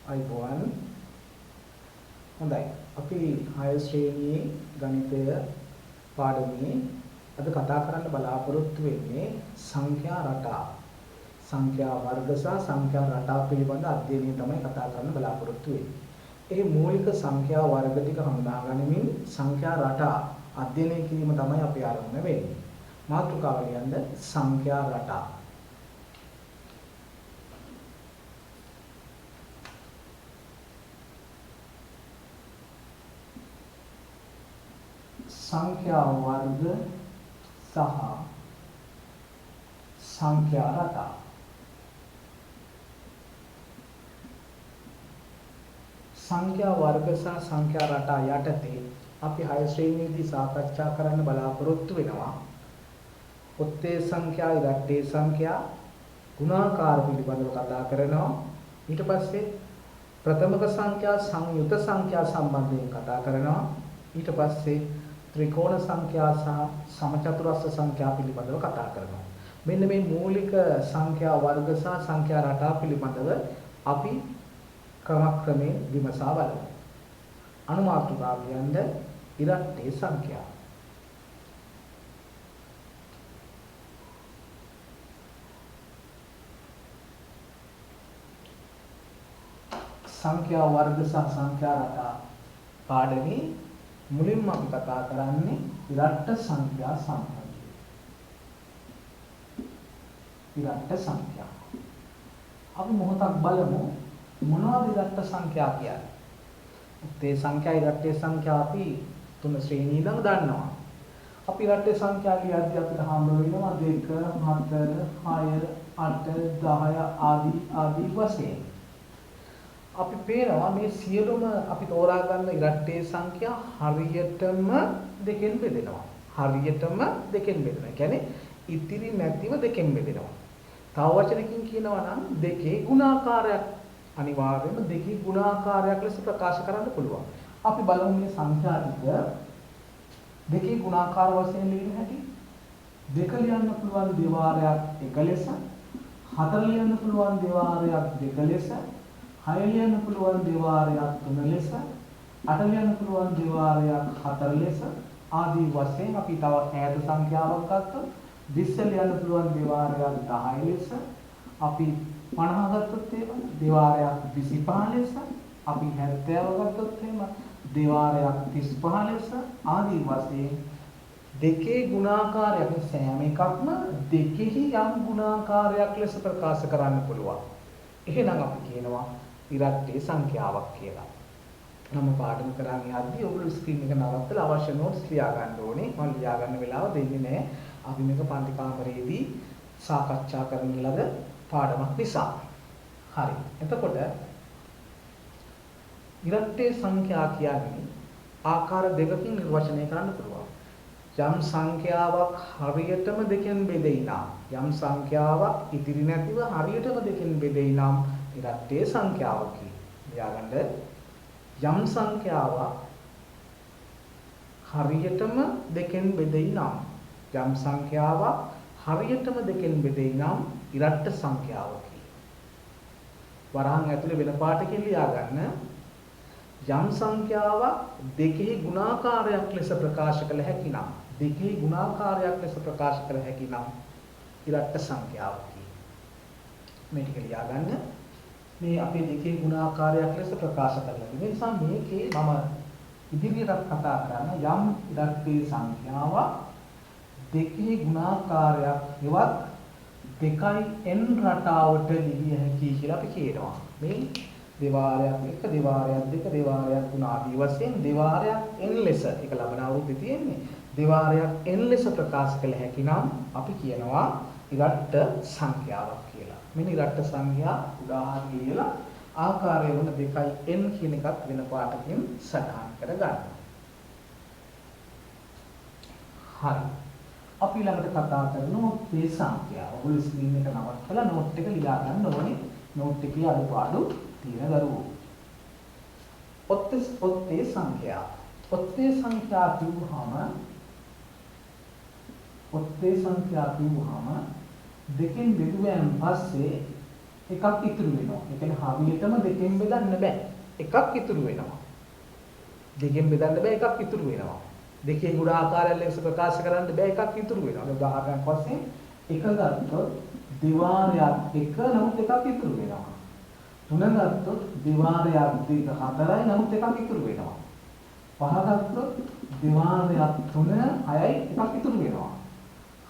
අයිබෝන් හොඳයි අපි 6 ශ්‍රේණියේ ගණිතය පාඩමේ අද කතා කරන්න බලාපොරොත්තු වෙන්නේ සංඛ්‍යා රටා සංඛ්‍යා වර්ග සහ සංඛ්‍යා රටා පිළිබඳ අධ්‍යයනය තමයි කතා කරන්න බලාපොරොත්තු වෙන්නේ. ඒ මූලික සංඛ්‍යා වර්ග ටික හඳුනා ගනිමින් සංඛ්‍යා රටා අධ්‍යයනය කිරීම තමයි අපි ආරම්භ වෙන්නේ. මාතෘකාව ලියන්න සංඛ්‍යා රටා. संख्या वर्ग सह संख्या रटा संख्या वर्ग सह संख्या रटा යටතේ අපි 6 ශ්‍රේණියේදී සාකච්ඡා කරන්න බලාපොරොත්තු වෙනවා. ඔත්තේ සංඛ්‍යා ඉරට්ටේ සංඛ්‍යා ගුණාකාර පිළිබඳව කතා කරනවා. ඊට පස්සේ ප්‍රථමක සංඛ්‍යා සංයුත සංඛ්‍යා සම්බන්ධයෙන් කතා කරනවා. ඊට පස්සේ ත්‍රිකෝණ සංඛ්‍යා සහ සමචතුරස්‍ර සංඛ්‍යා පිළිබඳව කතා කරනවා. මෙන්න මේ මූලික සංඛ්‍යා වර්ග සහ සංඛ්‍යා රටා පිළිබඳව අපි ක්‍රමක්‍රමයෙන් විමසා බලමු. අනුමාතෘකාව කියන්න ඉරට්ටේ සංඛ්‍යා. සංඛ්‍යා වර්ග සහ සංඛ්‍යා රටා පාඩමේ මුලින්ම අපි කතා කරන්නේ ඉරට්ට සංඛ්‍යා සම්බන්ධයෙන්. ඉරට්ට සංඛ්‍යා. අපි මොහොතක් බලමු මොනවද ඉරට්ට සංඛ්‍යා කියන්නේ. ඒ සංඛ්‍යා ඉරට්ටේ සංඛ්‍යා අපි තුන ශ්‍රේණිය ඉඳන් දන්නවා. අපි ඉරට්ටේ සංඛ්‍යා කියද්දී අපිට හම්බ වෙනවා 2 4 6 8 10 ආදී වශයෙන්. අපි පේනවා මේ සියලුම අපි තෝරා ගන්න ඉරට්ටේ සංඛ්‍යා හරියටම දෙකෙන් බෙදෙනවා. හරියටම දෙකෙන් බෙදෙනවා. කියන්නේ ඉතිරි නැතිව දෙකෙන් බෙදෙනවා. තව වචනකින් කියනවා නම් දෙකේ ගුණාකාරයක් අනිවාර්යයෙන්ම දෙකේ ගුණාකාරයක් ලෙස ප්‍රකාශ කරන්න පුළුවන්. අපි බලමු මේ සංඛ්‍යා ටික දෙකේ ගුණාකාර වශයෙන් ලියන හැටි. දෙක ලියන්න පුළුවන් දෙවාරයක් එක ලෙස, හතර ලියන්න පුළුවන් දෙවාරයක් දෙක ලෙස, 6 ලියන්න පුළුවන් දෙවාරයක් 3 ලෙස, 8 ලියන්න පුළුවන් දෙවාරයක් 4 ලෙස ආදී වශයෙන් අපි තව ඈත සංඛ්‍යාවක් ගත්තොත් 20 ලියන්න පුළුවන් දෙවාරයක් 10 ලෙස, අපි 50 ගත්තොත් එහෙම දෙවාරයක් 25 ලෙස, අපි 70 ගත්තොත් එහෙම දෙවාරයක් 35 ලෙස ආදී වශයෙන් දෙකේ ගුණාකාරයක් සෑම එකක්ම දෙකෙහි යම් ගුණාකාරයක් ලෙස ප්‍රකාශ කරන්න පුළුවන්. එහෙනම් අපි කියනවා ඉරට්ටේ සංඛ්‍යාවක් කියලා. නම් පාඩම කරන්නේ යද්දී ඔයගොල්ලෝ ස්ක්‍රීන් එක නවත්තලා අවශ්‍ය නෝට්ස් ලියා ගන්න ඕනේ. මම ලියා ගන්න වෙලාව දෙන්නේ නැහැ. අපි මේක පන්ති කාමරයේදී සාකච්ඡා කරන ලද පාඩමක් නිසා. හරි. එතකොට ඉරට්ටේ සංඛ්‍යා කියන්නේ ආකාර දෙකකින් නිර්වචනය කරන්න පුළුවන්. යම් සංඛ්‍යාවක් හරියටම දෙකෙන් බෙදෙයි නම් යම් සංඛ්‍යාවක් ඉතිරි නැතිව හරියටම දෙකෙන් බෙදෙයි නම් ඉරට්ටේ සංඛ්‍යාවක් ලියාගන්න. යම් සංඛ්‍යාවක් හරියටම දෙකෙන් බෙදෙයි නම් යම් සංඛ්‍යාවක් හරියටම දෙකෙන් බෙදෙයි නම් ඉරට්ට සංඛ්‍යාවක්. වරහන් ඇතුලේ වෙන පාඩකින් ලියාගන්න. යම් සංඛ්‍යාවක් දෙකෙහි ගුණාකාරයක් ලෙස ප්‍රකාශ කළ හැකි නම් දෙකෙහි ගුණාකාරයක් ලෙස ප්‍රකාශ කළ හැකි නම් ඉරට්ට සංඛ්‍යාවක්. මේ ටික ලියාගන්න. මේ අපේ දෙකේ ගුණාකාරයක් ලෙස ප්‍රකාශ කරලා තියෙන නිසා මේකේ මම ඉදිරියට කතා කරන යම් ඉරට්ටේ සංඛ්‍යාවක් දෙකේ ගුණාකාරයක් හෙවත් දෙකයි n රටාවට ලිවිය හැකි කියලා අපි කියනවා. මේ දෙවාරයක් 1 දෙවාරයක් 2 දෙවාරයක් 3 ආදී වශයෙන් දෙවාරයක් n ලෙස එක ලබන අවුරුද්දේ තියෙන්නේ. දෙවාරයක් n ලෙස ප්‍රකාශ කළ හැකි නම් අපි කියනවා ඉරට්ට සංඛ්‍යාවක් කියලා. මෙන්න ඉරට්ට සංඛ්‍යා උදාහරණ කියලා ආකාරය වන 2යි n කියන එකත් වෙන පාඩකින් සටහන් කරගන්න. හරි. අපි ළඟට කතා කරනවා මේ සංඛ්‍යාව. ඔයගොල්ලෝ ස්ක්‍රීන් එක නවත්තලා නෝට් එක ලියා ගන්න ඕනේ. නෝට් එකේ අඩුපාඩු තියෙන දරුවෝ. ඔත්තේ සංඛ්‍යා. ඔත්තේ සංඛ්‍යා කිව්වහම දෙකෙන් බෙදුවෙන් පස්සේ එකක් ඉතුරු වෙනවා. ඒ කියන්නේ හරියටම දෙකෙන් බෙදන්න බෑ. එකක් ඉතුරු වෙනවා. දෙකෙන් බෙදන්න බෑ එකක් ඉතුරු වෙනවා. දෙකේ ගුණාකාරයෙන් ලෙස ප්‍රකාශ කරන්න බෑ එකක් ඉතුරු වෙනවා. උදාහරණයක් වශයෙන් එක ගත්තොත් දිවාරයක් එක නමුත් එකක් ඉතුරු වෙනවා. තුන ගත්තොත් දිවාරයක් දෙක හතරයි නමුත් එකක් ඉතුරු වෙනවා. පහ ගත්තොත් දිවාරයක් තුන හයයි එකක් ඉතුරු වෙනවා.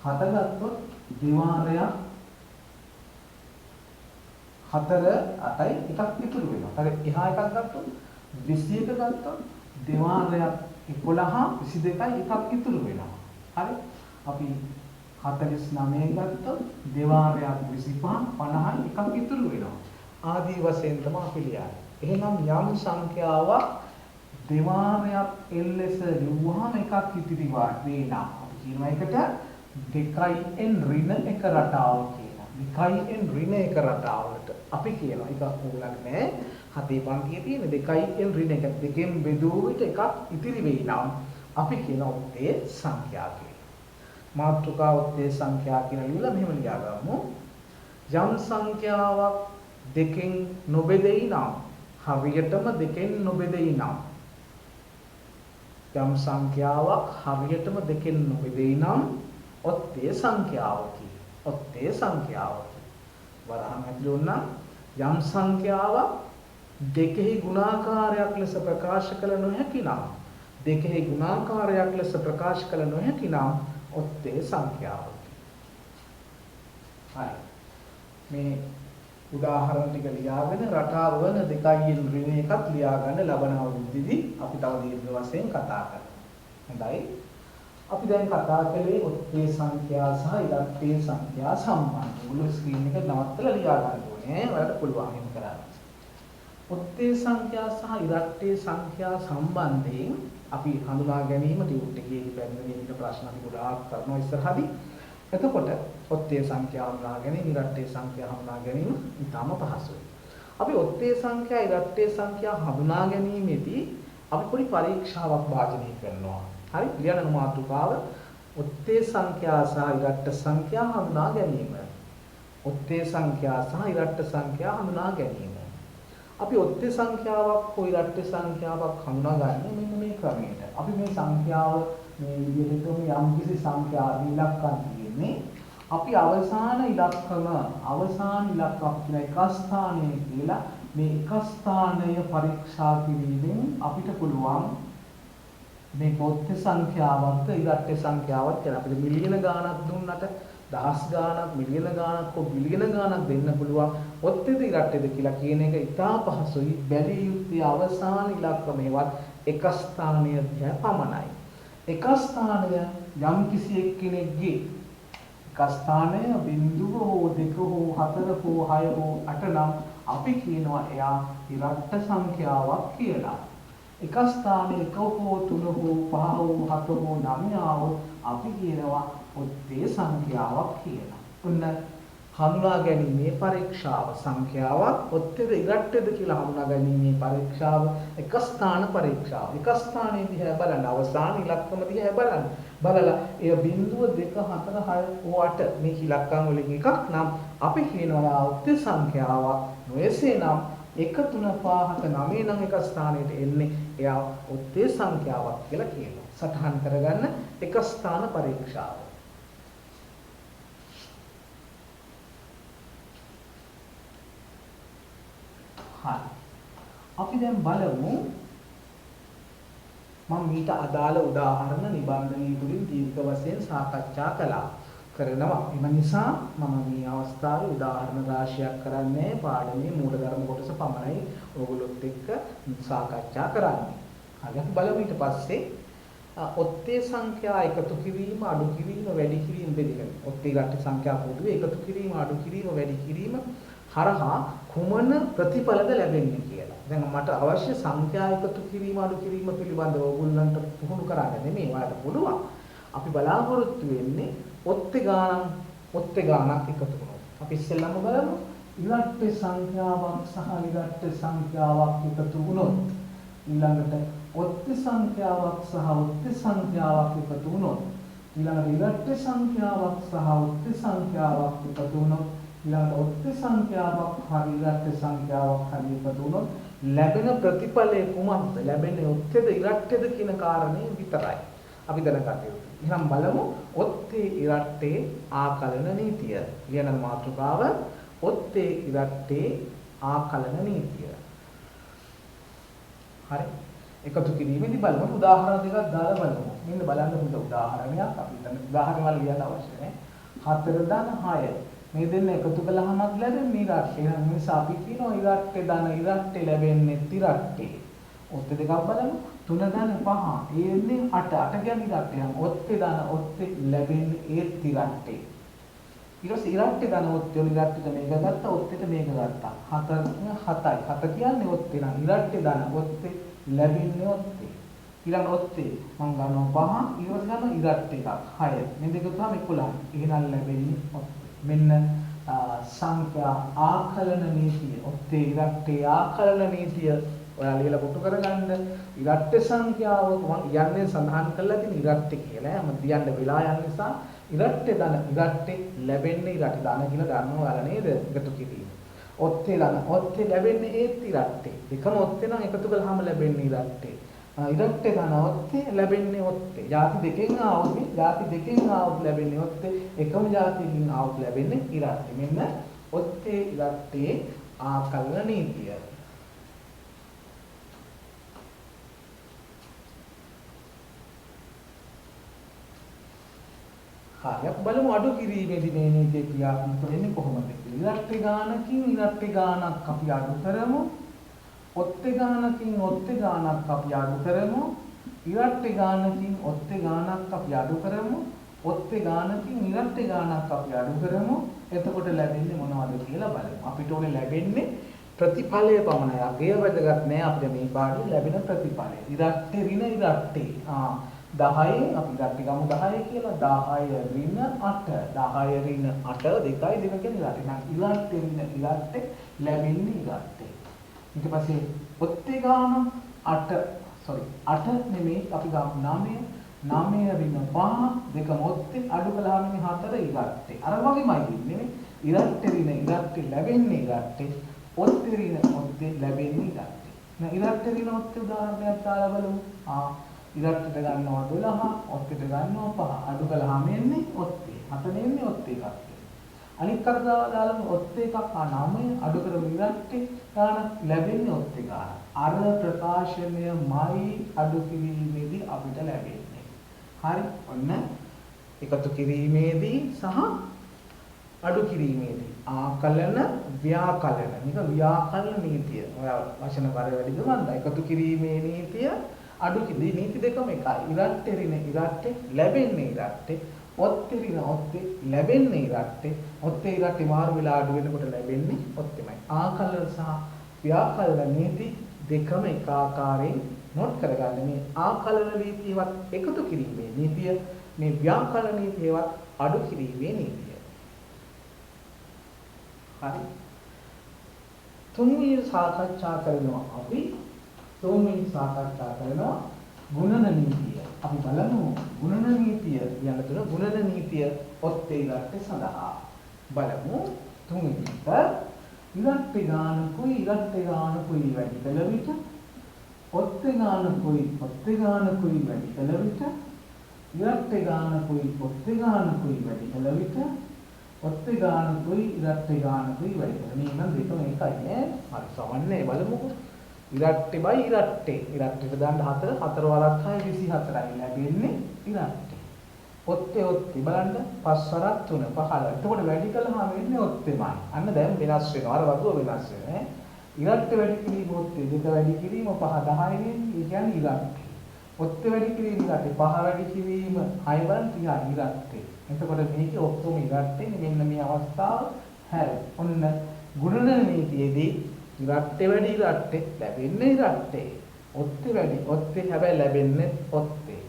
හත ගත්තොත් දිවාරයක් හතර අටයි එකක් ඉතුරු වෙනවා. හරි එහා එකක් ගත්තොත් 21 ගත්තොත් දිවාරයක් 11 22යි එකක් ඉතුරු වෙනවා. හරි අපි 49 ගත්තොත් දිවාරයක් 25 50යි එකක් ඉතුරු වෙනවා. ආදී වශයෙන් තමයි අපි ලියන්නේ. එහෙනම් යම් සංඛ්‍යාවක් දිවාරයක් එල්ලෙස ලිව්වහම එකක් ඉතිරි වෙනවා. අපි කියනවා එකට 2n ඍණ 1 රටාව කියලා. 2n ඍණ 1 රටාවට අපි කියනවා එකක් ඕලක් නෑ. හතේ පන්තියේ තියෙන 2n ඍණ 1 දෙකෙන් බෙදුව විට එකක් ඉතිරි වෙයි නම් අපි කියනවා ඔත්තේ සංඛ්‍යා කියලා. මාතෘකාව ඔත්තේ සංඛ්‍යා කියලා ලියලා මෙහෙම ලියාගමු. යම් සංඛ්‍යාවක් දෙකෙන් නොබෙදෙයි නම් හරියටම දෙකෙන් නොබෙදෙයි නම් යම් සංඛ්‍යාවක් හරියටම දෙකෙන් නොබෙදෙයි නම් ඔත්තේ සංඛ්‍යාවකි. ඔත්තේ සංඛ්‍යාවකි. වරහන් ඇතුළේ උනා යම් සංඛ්‍යාවක් දෙකෙහි ගුණාකාරයක් ලෙස ප්‍රකාශ කළ නොහැකි නම් දෙකෙහි ගුණාකාරයක් ලෙස ප්‍රකාශ කළ නොහැකි නම් ඔත්තේ සංඛ්‍යාවකි. හරි. මේ උදාහරණ ටික ලියාගෙන රටාව වන 2n ඍණ එකක් ලියාගන්න ලබන අවුරුද්දේදී අපි තව දීර්ඝ වශයෙන් කතා කරමු. හොඳයි. අපි දැන් කතා කළේ ඔත්තේ සංඛ්‍යා සහ ඉලක්කයේ සංඛ්‍යා සම්බන්ධ. මුළු ස්ක්‍රීන් එක නවත්තලා ලියා ගන්න ඕනේ. ඔයාලට පුළුවන් එහෙම කරන්න. ඔත්තේ සංඛ්‍යා සහ ඉලක්කයේ සංඛ්‍යා සම්බන්ධයෙන් අපි හඳුනා ගැනීම ටියුට් එකේ පැමිණෙන විවිධ ප්‍රශ්න අපි ගොඩාක් කරනවා ඉස්සරහදී. එතකොට ඔත්තේ සංඛ්‍යා හඳුනා ගැනීම, ඉලක්කයේ සංඛ්‍යා හඳුනා ගැනීම ඉතාම පහසුයි. අපි ඔත්තේ සංඛ්‍යා, ඉලක්කයේ සංඛ්‍යා හඳුනා ගැනීමේදී අපි පොඩි පරීක්ෂාවක් භාජනය කරනවා. හරි ලියන මාතෘකාව ඔත්තේ සංඛ්‍යා සහ ඉලක්ක සංඛ්‍යා හඳුනා ගැනීම. ඔත්තේ සංඛ්‍යා සහ ඉලක්ක සංඛ්‍යා හඳුනා ගැනීම. අපි ඔත්තේ සංඛ්‍යාවක් හෝ ඉලක්ක සංඛ්‍යාවක් හඳුනාගන්නේ මෙන්න මේ ක්‍රමයට. අපි මේ සංඛ්‍යාව මේ විදිහට යම් කිසි සංඛ්‍යා ඉලක්කම් කියන්නේ අපි අවසාන ඉලක්කම කියන එක ස්ථානයේ කියලා මේ එක ස්ථානය පරීක්ෂා කිරීමෙන් අපිට පුළුවන් මේ ඔත්තේ සංඛ්‍යාවක්ද ඉලක්ක සංඛ්‍යාවක් කියලා අපිට මිලියන ගාණක් දුන්නට දහස් ගාණක් මිලියන ගාණක් හෝ බිලියන ගාණක් දෙන්න පුළුවන් ඔත්තේද ඉලක්කද කියලා කියන එක ඉතා පහසුයි. බැලිය යුත්තේ අවසාන ඉලක්කමේවත් එක ස්ථානය දිහා පමණයි. එක ස්ථානය යම් කිසි එක්කෙනෙක්ගේ එක ස්ථානය බිඳුව හෝ දෙක හෝ හතර හෝ හය හෝ අට නම් අපි කියනවා එයා ඉලක්ක සංඛ්‍යාවක් කියලා. එක ස්ථානයේ එක හෝ තුන හෝ පහ හෝ හත හෝ නවය આવොත් අපි කියනවා ඔත්තේ සංඛ්‍යාවක් කියලා. උන්න හඳුනා ගැනීමේ පරීක්ෂාව සංඛ්‍යාවක් ඔත්තේද ඉලක්කද කියලා හඳුනා ගැනීමේ පරීක්ෂාව එක ස්ථාන පරීක්ෂාව. එක ස්ථානයේ දිහා බලන අවසාන ඉලක්කම දිහා බලලා එය බිඳුව 2 4 6 හෝ 8 මේ ඉලක්කම් වලින් එකක් නම් අපි කියනවා ඔත්තේ සංඛ්‍යාවක්. නොයසේනම් 1 3 5 7 9 නම් එක ස්ථානයට එන්නේ එයා ඔත්තේ සංඛ්‍යාවක් කියලා කියනවා. සටහන් කරගන්න එක ස්ථාන පරීක්ෂාව. හරි. අපි දැන් බලමු මම මීට අදාළ උදාහරණ නිබන්ධනය තුලින් දීර්ඝ වශයෙන් සාකච්ඡා කරනවා. එම නිසා මම මේ අවස්ථාවේ උදාහරණ රාශියක් කරන්නේ පාඩමේ මූලධර්ම කොටස පමණයි ඕගොල්ලොත් එක්ක සාකච්ඡා කරන්නේ. හරි අපි බලමු ඊට පස්සේ ඔත්තේ සංඛ්‍යා එකතු කිරීම අඩු කිරීම වැඩි කිරීම බෙදීම. ඔත්තේ ඉලක්ක සංඛ්‍යා පොදුවේ එකතු කිරීම අඩු කිරීම වැඩි කිරීම හරහා කුමන ප්‍රතිඵලද ලැබෙන්නේ කියලා. දැන් මට අවශ්‍ය සංඛ්‍යා එකතු කිරීම අඩු කිරීම පිළිබඳව ඕගොල්ලන්ට පුහුණු කරන්න නෙමෙයි ඔයාලට පුළුවන්. අපි බලාපොරොත්තු වෙන්නේ ඔත්තේ ගානක් එකතු වුණොත්. අපි ඉස්සෙල්ලාම බලමු ඉලක්ක සංඛ්‍යාවක් සහ ඉලක්ක සංඛ්‍යාවක් එකතු වුණොත් ඊළඟට ඔත්තේ සංඛ්‍යාවක් සහ ඔත්තේ සංඛ්‍යාවක් එකතු වුණොත් ඊළඟට ඉලක්ක සංඛ්‍යාවක් සහ ඔත්තේ සංඛ්‍යාවක් එකතු වුණොත් ඊළඟට ඔත්ති සංඛ්‍යාවක් හරි ඉරට්ට සංඛ්‍යාවක් හරි එකතු වුණොත් ලැබෙන ප්‍රතිඵලය කුමක්ද? ලැබෙන්නේ ඔත්තේද ඉරට්ටේද කියන කාරණේ විතරයි. අපි දැනගන්න ඕනේ. එහෙනම් බලමු ඔත්තේ ඉරට්ටේ ආකලන නීතිය. කියන මාතෘකාව ඔත්තේ ඉරට්ටේ ආකලන නීතිය. හරි. එකතු කිරීමේදී බලමු උදාහරණ දෙකක් දාලා බලමු. මෙන්න බලන්න හොඳ උදාහරණයක් අපි හිතන්න උදාහරණ වල ලියන්න අවශ්‍ය නැහැ. 4 ධන 6. මේ දෙන්න එකතු කළාමත් ලැබෙන්නේ ඉරට්ටේ. එහෙනම් මේ නිසා අපි කියනවා ඉරට්ටේ ධන ඉරට්ටේ ලැබෙන්නේ ඉරට්ටේ. ඔත්තේ දෙකක් බලමු. 3 ධන 5. ඒ එන්නේ 8. 8 කියන්නේ ඉරට්ටේ. එහෙනම් ඔත්තේ ධන ඔත්තේ ලැබෙන්නේ ඒත් ඉරට්ටේ. ඊට පස්සේ ඉරට්ටේ ධන ඔත්තේ වල ඉරට්ටේට මේක ගත්තා ඔත්තේට මේක ගත්තා. 4 7යි. 7 කියන්නේ ඔත්තේ නම් ඉරට්ටේ ධන ඔත්තේ ලැබෙන්නේ ඔත්තේ. ඊළඟ ඔත්තේ මම ගන්නවා 5 ඊට පස්සේ ගන්නවා ඉරට්ටේ එකක් 6. මේ දෙක තුනම 11. එහෙනම් ලැබෙන්නේ ඔත්තේ. මෙන්න සංඛ්‍යා ආකලන නීතිය. ඔත්තේ ඉරට්ටේ ආකලන නීතිය ඔයාලා ලියලා කොටු කරගන්න. ඉරට්ටේ සංඛ්‍යාව මම යන්නේ සඳහන් කරලා තියෙන ඉරට්ටේ කියලා. මම තියන්න වෙලා යන නිසා ඉරට්ටේ ධන ඉරට්ටේ ලැබෙන්නේ ඉරට්ටේ ධන කියලා ගන්නවා ඔයාලා නේද? එකතු කිරීම. ඔත්තේ ධන ඔත්තේ ලැබෙන්නේ ඒත් ඉරට්ටේ. දෙකම ඔත්තේ නම් එකතු කළාම ලැබෙන්නේ ඉරට්ටේ. ඉරට්ටේ ධන ඔත්තේ ලැබෙන්නේ ඔත්තේ. ಜಾති දෙකෙන් ආවොත් ಜಾති දෙකෙන් ආවොත් ලැබෙන්නේ ඔත්තේ. එකම ಜಾතියකින් ආවොත් ලැබෙන්නේ ඉරට්ටේ. මෙන්න ඔත්තේ ඉරට්ටේ ආකලන නීතිය. හරි අපි බලමු අඩු කිරීමේදී මේ නීතිය ක්‍රියාත්මක වෙන්නේ කොහොමද කියලා. ඉරට්ටේ ගානකින් ඉරට්ටේ ගානක් අපි අඩු කරමු. ඔත්තේ ගානකින් ඔත්තේ ගානක් අපි අඩු කරමු. ඉරට්ටේ ගානකින් ඔත්තේ ගානක් අපි අඩු කරමු. ඔත්තේ ගානකින් ඉරට්ටේ ගානක් අපි අඩු කරමු. එතකොට ලැබෙන්නේ මොනවද කියලා බලමු. අපිට ඕනේ ලැබෙන්නේ ප්‍රතිඵලය පමණයි. අගය වැදගත් නෑ අපිට මේ පාඩේ ලැබෙන ප්‍රතිඵලය. ඉරට්ටේ ඍණ ඉරට්ටේ. 10 අපි ඉරට්ටේ ගමු 10 කියලා. 10 ඍණ 8. 10 ඍණ 8 2යි දෙක කියන්නේ ඉරට්ටේ. නම් ඉරට්ටේ ඍණ ඉරට්ටේ ලැබෙන්නේ ඉරට්ටේ. ඊට පස්සේ ඔත්තේ ගාන 8 නෙමෙයි අපි ගමු 9 ඍණ 5 දෙකම ඔත්තේ අඩු කළාම ඉන්නේ 4 ඉරට්ටේ. අර වගේමයි ඉන්නේ ඉරට්ටේ ඍණ ඉරට්ටේ ලැබෙන්නේ ඉරට්ටේ. ඔත්තේ ඍණ ඔත්තේ ලැබෙන්නේ ඉරට්ටේ. දැන් ඉරට්ටේ ඍණ ඔත්තේ උදාහරණයක් දාලා බලමු. ඉරට්ටේට ගන්නවා 12 ඔත්තේට ගන්නවා 5 අඩු කළාම එන්නේ ඔත්තේ. 7 එන්නේ ඔත්තේ එකක්. අනිත් කතාව දාලා ඔත්තේ එකක් 9 අඩු කරමු ඉරට්ටේ ගාන ලැබෙන්නේ ඔත්තේ ගාන. අර ප්‍රකාශනයමයි අඩු කිරීමේදී අපිට ලැබෙන්නේ. හරි. ඔන්න එකතු කිරීමේදී සහ අඩු කිරීමේදී ආකලන ව්‍යාකලන. මේක ව්‍යාකලන නීතිය. ඔයාලා වචන බර වැඩිද මන්ද? එකතු කිරීමේ නීතිය අඩු කිදී නීති දෙකම එකයි. ඉරට්ටේ ඍණ ඉරට්ටේ ලැබෙන්නේ ඉරට්ටේ. ඔත්තේ ඍණ ඔත්තේ ලැබෙන්නේ ඉරට්ටේ. ඔත්තේ ඉරට්ටේ මාරු වෙලා අඩු වෙනකොට ලැබෙන්නේ ඔත්තේමයි. ආකලන සහ ව්‍යාකලන නීති දෙකම එක ආකාරයෙන් නොට් කරගන්න. මේ ආකලන නීතියවත් එකතු කිරීමේ නීතිය, මේ ව්‍යාකලන නීතියවත් අඩු කිරීමේ නීතිය. හරි. තුන්වෙනි සාකච්ඡා කරනවා අපි ගුණන නීතිය. අපි බලමු ගුණන නීතිය කියන තුන ගුණන නීතිය ඔත්තේ ඉරට්ටේ සඳහා. බලමු තුන්වෙනිට ඉරට්ටේ ගානකුයි වැඩි කළ විට ඔත්තේ ගානකුයි වැඩි කළ විට ඉරට්ටේ ගානකුයි වැඩි කළ විට ඔත්තේ ගානකුයි ඉරට්ටේ ගානකුයි වැඩි කළ. මේ නම් දෙකම එකයි නේ. හරි සමන්නේ බලමුකෝ. ඉරට්ටේ බයි ඉරට්ටේ. ඉරට්ටේට දාන්න 4 4 වරක් 6 24යි ලැබෙන්නේ ඉරට්ටේ. ඔත්තේ බලන්න 5 වරක් 3 15. එතකොට වැඩි කළාම වෙන්නේ ඔත්තේමයි. අන්න දැන් වෙනස් වෙනවා. අර වගුව වෙනස් වෙනවා නේ. ඉරට්ටේ වැඩි කිරීම ඔත්තේ, දෙක වැඩි කිරීම 5 10 වෙන්නේ. ඒ කියන්නේ ඉරට්ටේ. ඔත්තේ වැඩි කිරීම ඉරට්ටේ, 5 වැඩි කිරීම 6 වරක් 30 ඉරට්ටේ. එතකොට මේකේ ඔක්කොම ඉරට්ටේ. මෙන්න මේ අවස්ථාව හැර. ඔන්න ගුණන නීතියේදී ඉරට්ටේ වැඩි ඉරට්ටේ ලැබෙන්නේ ඉරට්ටේ. ඔත්තේ වැඩි ඔත්තේ හැබැයි ලැබෙන්නේ ඔත්තේ.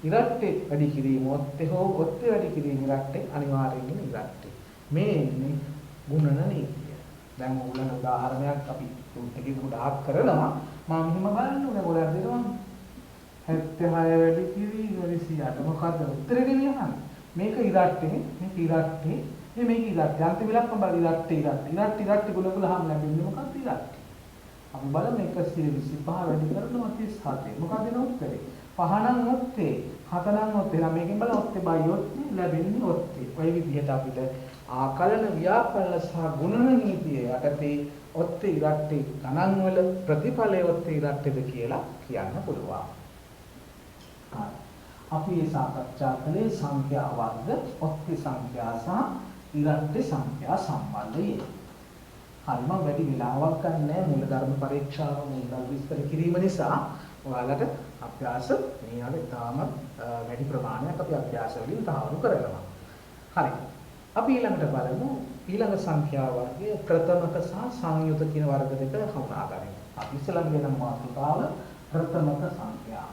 ඉරට්ටේ වැඩි කිරීම ඔත්තේ හෝ ඔත්තේ වැඩි කිරීම ඉරට්ටේ අනිවාර්යයෙන්ම ඉරට්ටේ. මේ ඉන්නේ ගුණන නීතිය. දැන් ඕගොල්ලන්ට උදාහරණයක් අපි තුන්කේ ගොඩාක් කරනවා. මම මෙහෙම බලන්න ඕනේ ඔයාලා දෙනවා. 76 වැඩි කිරීම 28 මොකද්ද උත්තරේ දෙන්නේ? මේක ඉරට්ටේ මේ මේක ඉරට්ටි. අන්තිම ඉලක්කම බලන්න ඉරට්ටි ගුණ ලැබෙන්නේ මොකක්ද ඉරට්ටි? අපි බලමු 125 වැඩි කරනවා 37. මොකක්ද එන උත්තරේ? 5 නම් ඔත්තේ, 7 නම් ඔත්තේ. නම් මේකෙන් බලන්න ඔත්තේ බයි ඔත්තේ ලැබෙන්නේ ඔත්තේ. ඔය විදිහට අපිට ආකලන ව්‍යාකරණ සහ ගුණන නීතිය යටතේ ඔත්තේ ඉරට්ටි ගණන් වල ප්‍රතිඵලය ඔත්තේ ඉරට්ටිද කියලා කියන්න පුළුවන්. අපි මේ සාකච්ඡා කළේ සංඛ්‍යා වර්ග, ඔත්තේ සංඛ්‍යා සහ ඉරට්ටි සංඛ්‍යා සම්බන්ධයෙන්. හරි මම වැඩි වෙලාවක් ගන්න නැහැ මූල ධර්ම පරීක්ෂාව මුල් විස්තර කිරීම නිසා ඔයාලට අභ්‍යාස මේ වගේ තාම වැඩි ප්‍රමාණයක් අපි අභ්‍යාස වලින් තහවුරු කරනවා. හරි. අපි ඊළඟට බලමු ඊළඟ සංඛ්‍යා වර්ගයේ ප්‍රථමක සහ සංයුත කියන වර්ග දෙක හඳුනා ගන්න. අපි ඉස්සෙල්ලාම වෙන මාතෘකාව ප්‍රථමක සංඛ්‍යා.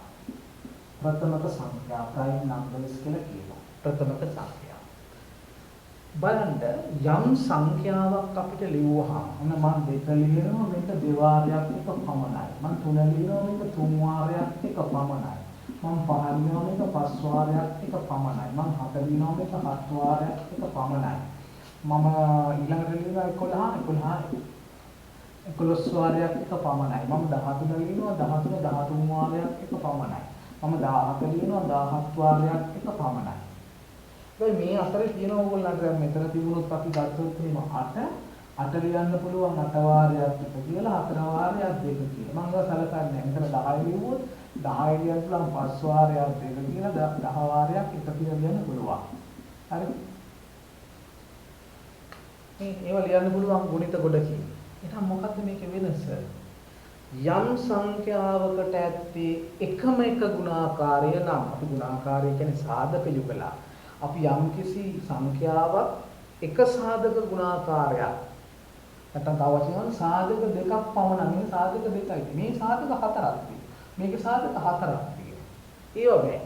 ප්‍රථමක සංඛ්‍යා ප්‍රයිම් නම්බර්ස් කියලා කියනවා. ප්‍රථමක සංඛ්‍යා. බලන්න යම් සංඛ්‍යාවක් අපිට ලියුවහම ඔන්න මම දෙක ලියනවා මේක දෙවාරයක් එක පමණයි. මම තුන ලියනවා මේක තුන් වාරයක් එක පමණයි. මම පහ ලියනවා මේක පස් වාරයක් එක පමණයි. මම හත ලියනවා මේක හත් වාරයක් එක පමණයි. මම ඊළඟට ලියනවා 11 වාරයක් එක පමණයි. මම 13 ලියනවා 13 වාරයක් එක පමණයි. මම 17 ලියනවා 17 වාරයක් එක පමණයි. මේ අතරේ තියෙන ඕගොල්ලන්ට දැන් මෙතන තිබුණොත් අපි ගත්තොත් එහෙම 8 ලියන්න පුළුවන් 8 වාරයක් එක කියලා 4 වාරයක් දෙක කියලා. මම ඒක සලකන්නේ නැහැ. මෙතන 10 ලියුවොත් 10 ලියන්න පුළුවන් 5 වාරයක් දෙක කියලා 10 වාරයක් එක කියලා ලියන්න පුළුවන්. හරි? ඒවා ලියන්න පුළුවන් ගුණිත ගොඩකින්. එහෙනම් මොකද්ද මේකේ වෙනස? යම් සංඛ්‍යාවකට ඇත්තේ එකම එක ගුණාකාරය නම් අපි ගුණාකාරය කියන්නේ සාධක යුගලා. අපි යම්කිසි සංඛ්‍යාවක් එක සාධක ගුණාකාරයක් නැත්නම් තව වචනවල සාධක දෙකක් පමණ මේ සාධක දෙකයි මේ සාධක හතරක් තියෙනවා මේකේ සාධක හතරක් තියෙනවා ඒ වගේ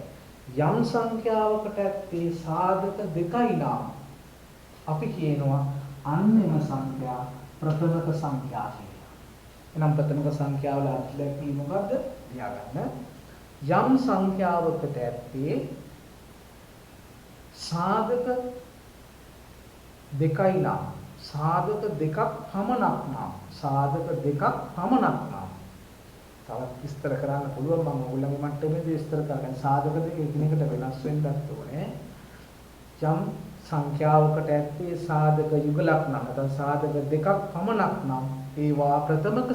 යම් සංඛ්‍යාවකට ඇත්තේ සාධක දෙකයි නම් අපි කියනවා අන්‍යම සංඛ්‍යා ප්‍රථමක සංඛ්‍යා කියලා. එනම් ප්‍රථමක සංඛ්‍යාවල අර්ථ දැක්වීම මොකද්ද? ලියාගන්න. යම් සංඛ්‍යාවකට ඇත්තේ සාධක දෙකයි නම් සාධක දෙකක් පමණක් නම් සාධක දෙකක් පමණක් නම් තවත් විස්තර කරන්න පුළුවන් මම ඕගොල්ලන්ගේ මට්ටමේදී විස්තර කරගන්න සාධක දෙක එකිනෙකට වෙනස් වෙන්නත් ඕනේ යම් සංඛ්‍යාවකට ඇත්තේ සාධක යුගලක් නම් නැත්නම් සාධක දෙකක් පමණක් නම් ඒවා ප්‍රථමක